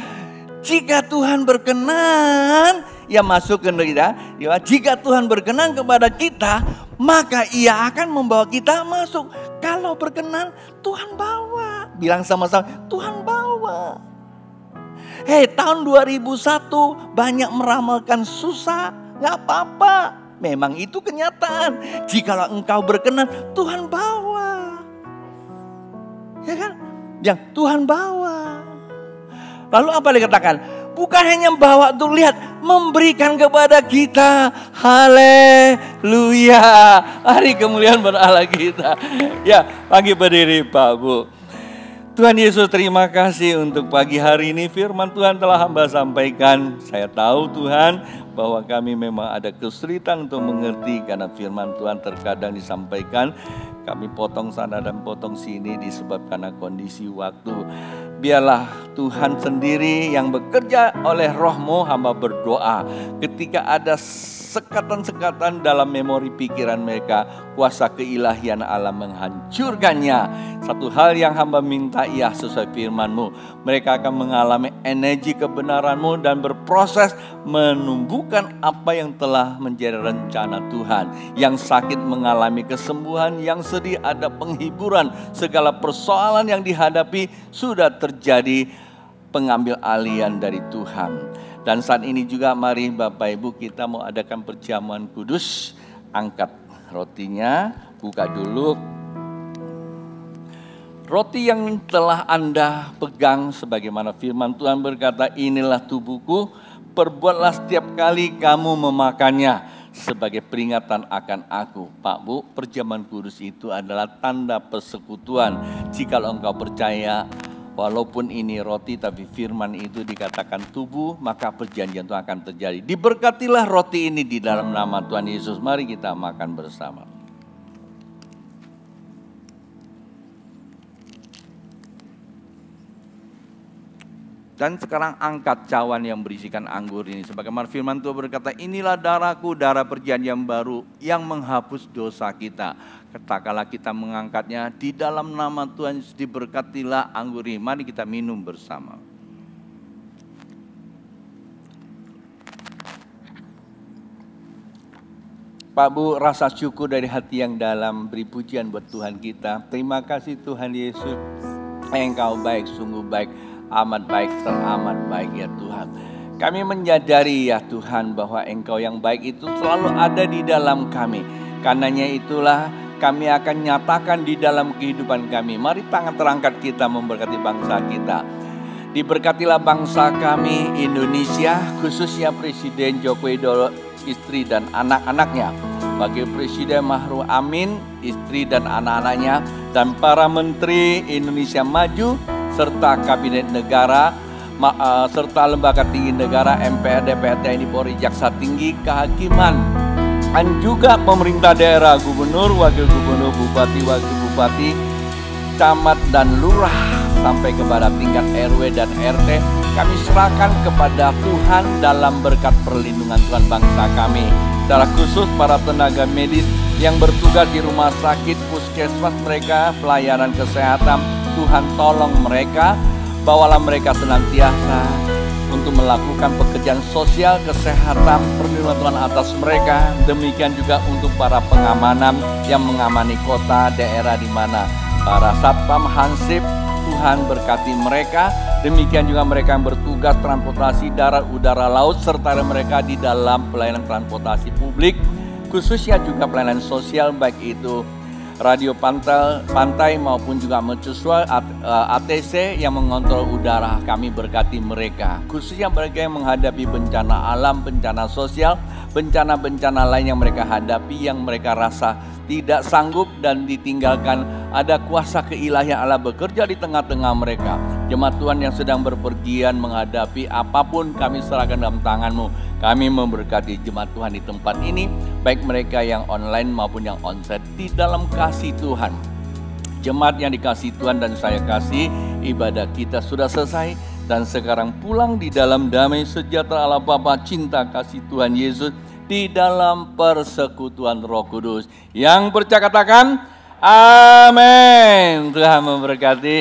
Speaker 8: jika Tuhan berkenan, ya masuk ke kita. Ya, jika Tuhan berkenan kepada kita, maka Ia akan membawa kita masuk. Kalau berkenan, Tuhan bawa. Bilang sama-sama, Tuhan bawa. Hei, tahun 2001 banyak meramalkan susah, gak apa-apa. Memang itu kenyataan. Jikalau engkau berkenan, Tuhan bawa. Ya kan? Yang Tuhan bawa. Lalu apa dikatakan? Bukan hanya bawa tuh, lihat, memberikan kepada kita. Haleluya. Hari kemuliaan berhala kita. Ya, pagi berdiri Pak Bu. Tuhan Yesus, terima kasih untuk pagi hari ini firman Tuhan telah hamba sampaikan. Saya tahu Tuhan bahwa kami memang ada kesulitan untuk mengerti karena firman Tuhan terkadang disampaikan. Kami potong sana dan potong sini disebabkan karena kondisi waktu. Biarlah Tuhan sendiri yang bekerja oleh roh-Mu, hamba berdoa. Ketika ada sekatan-sekatan dalam memori pikiran mereka, kuasa keilahian Allah menghancurkannya. Satu hal yang hamba minta ia sesuai firman-Mu. Mereka akan mengalami energi kebenaran-Mu dan berproses menumbuhkan apa yang telah menjadi rencana Tuhan. Yang sakit mengalami kesembuhan, yang sedih ada penghiburan. Segala persoalan yang dihadapi sudah terjadi pengambil alian dari Tuhan. Dan saat ini juga mari Bapak Ibu kita mau adakan perjamuan kudus. Angkat rotinya, buka dulu. Roti yang telah Anda pegang sebagaimana firman Tuhan berkata, inilah tubuhku, perbuatlah setiap kali kamu memakannya sebagai peringatan akan aku. Pak Bu, perjamuan kudus itu adalah tanda persekutuan. Jikalau engkau percaya, walaupun ini roti tapi firman itu dikatakan tubuh, maka perjanjian itu akan terjadi. Diberkatilah roti ini di dalam nama Tuhan Yesus. Mari kita makan bersama. Dan sekarang angkat cawan yang berisikan anggur ini. Sebagaimana firman Tuhan berkata, inilah darahku, darah perjanjian baru yang menghapus dosa kita. Kala kita mengangkatnya, di dalam nama Tuhan diberkatilah anggur ini. Mari kita minum bersama. Pak Bu, rasa syukur dari hati yang dalam, beri pujian buat Tuhan kita. Terima kasih Tuhan Yesus, Engkau baik, sungguh baik. Amat baik, teramat baik ya Tuhan. Kami menyadari ya Tuhan bahwa Engkau yang baik itu selalu ada di dalam kami. Karenanya itulah kami akan nyatakan di dalam kehidupan kami. Mari tangan terangkat kita memberkati bangsa kita. Diberkatilah bangsa kami Indonesia, khususnya Presiden Joko Widodo, istri dan anak-anaknya. Bagi Presiden Ma'ruf Amin, istri dan anak-anaknya, dan para Menteri Indonesia Maju, serta Kabinet Negara, serta Lembaga Tinggi Negara, MPR, DPR, TNI, Polri, Jaksa Tinggi, Kehakiman, dan juga pemerintah daerah, gubernur, wakil gubernur, bupati, wakil bupati, camat dan lurah, sampai kepada tingkat RW dan RT. Kami serahkan kepada Tuhan dalam berkat perlindungan Tuhan bangsa kami. Secara khusus para tenaga medis yang bertugas di rumah sakit, puskesmas mereka, pelayanan kesehatan, Tuhan tolong mereka, bawalah mereka senantiasa untuk melakukan pekerjaan sosial, kesehatan, perlindungan Tuhan atas mereka. Demikian juga untuk para pengamanan yang mengamani kota, daerah di mana para satpam, hansip, Tuhan berkati mereka. Demikian juga mereka yang bertugas transportasi darat, udara, laut, serta mereka di dalam pelayanan transportasi publik, khususnya juga pelayanan sosial, baik itu radio pantai maupun juga mercusuar ATC yang mengontrol udara. Kami berkati mereka, khususnya mereka yang menghadapi bencana alam, bencana sosial, bencana-bencana lain yang mereka hadapi, yang mereka rasa tidak sanggup dan ditinggalkan. Ada kuasa keilahian Allah bekerja di tengah-tengah mereka. Jemaat Tuhan yang sedang berpergian menghadapi apapun, kami serahkan dalam tangan-Mu. Kami memberkati jemaat Tuhan di tempat ini, baik mereka yang online maupun yang onsite, di dalam kasih Tuhan. Jemaat yang dikasih Tuhan dan saya kasih, ibadah kita sudah selesai, dan sekarang pulang di dalam damai sejahtera Allah Bapa, cinta kasih Tuhan Yesus, di dalam persekutuan Roh Kudus. Yang percaya katakan, amin. Tuhan memberkati.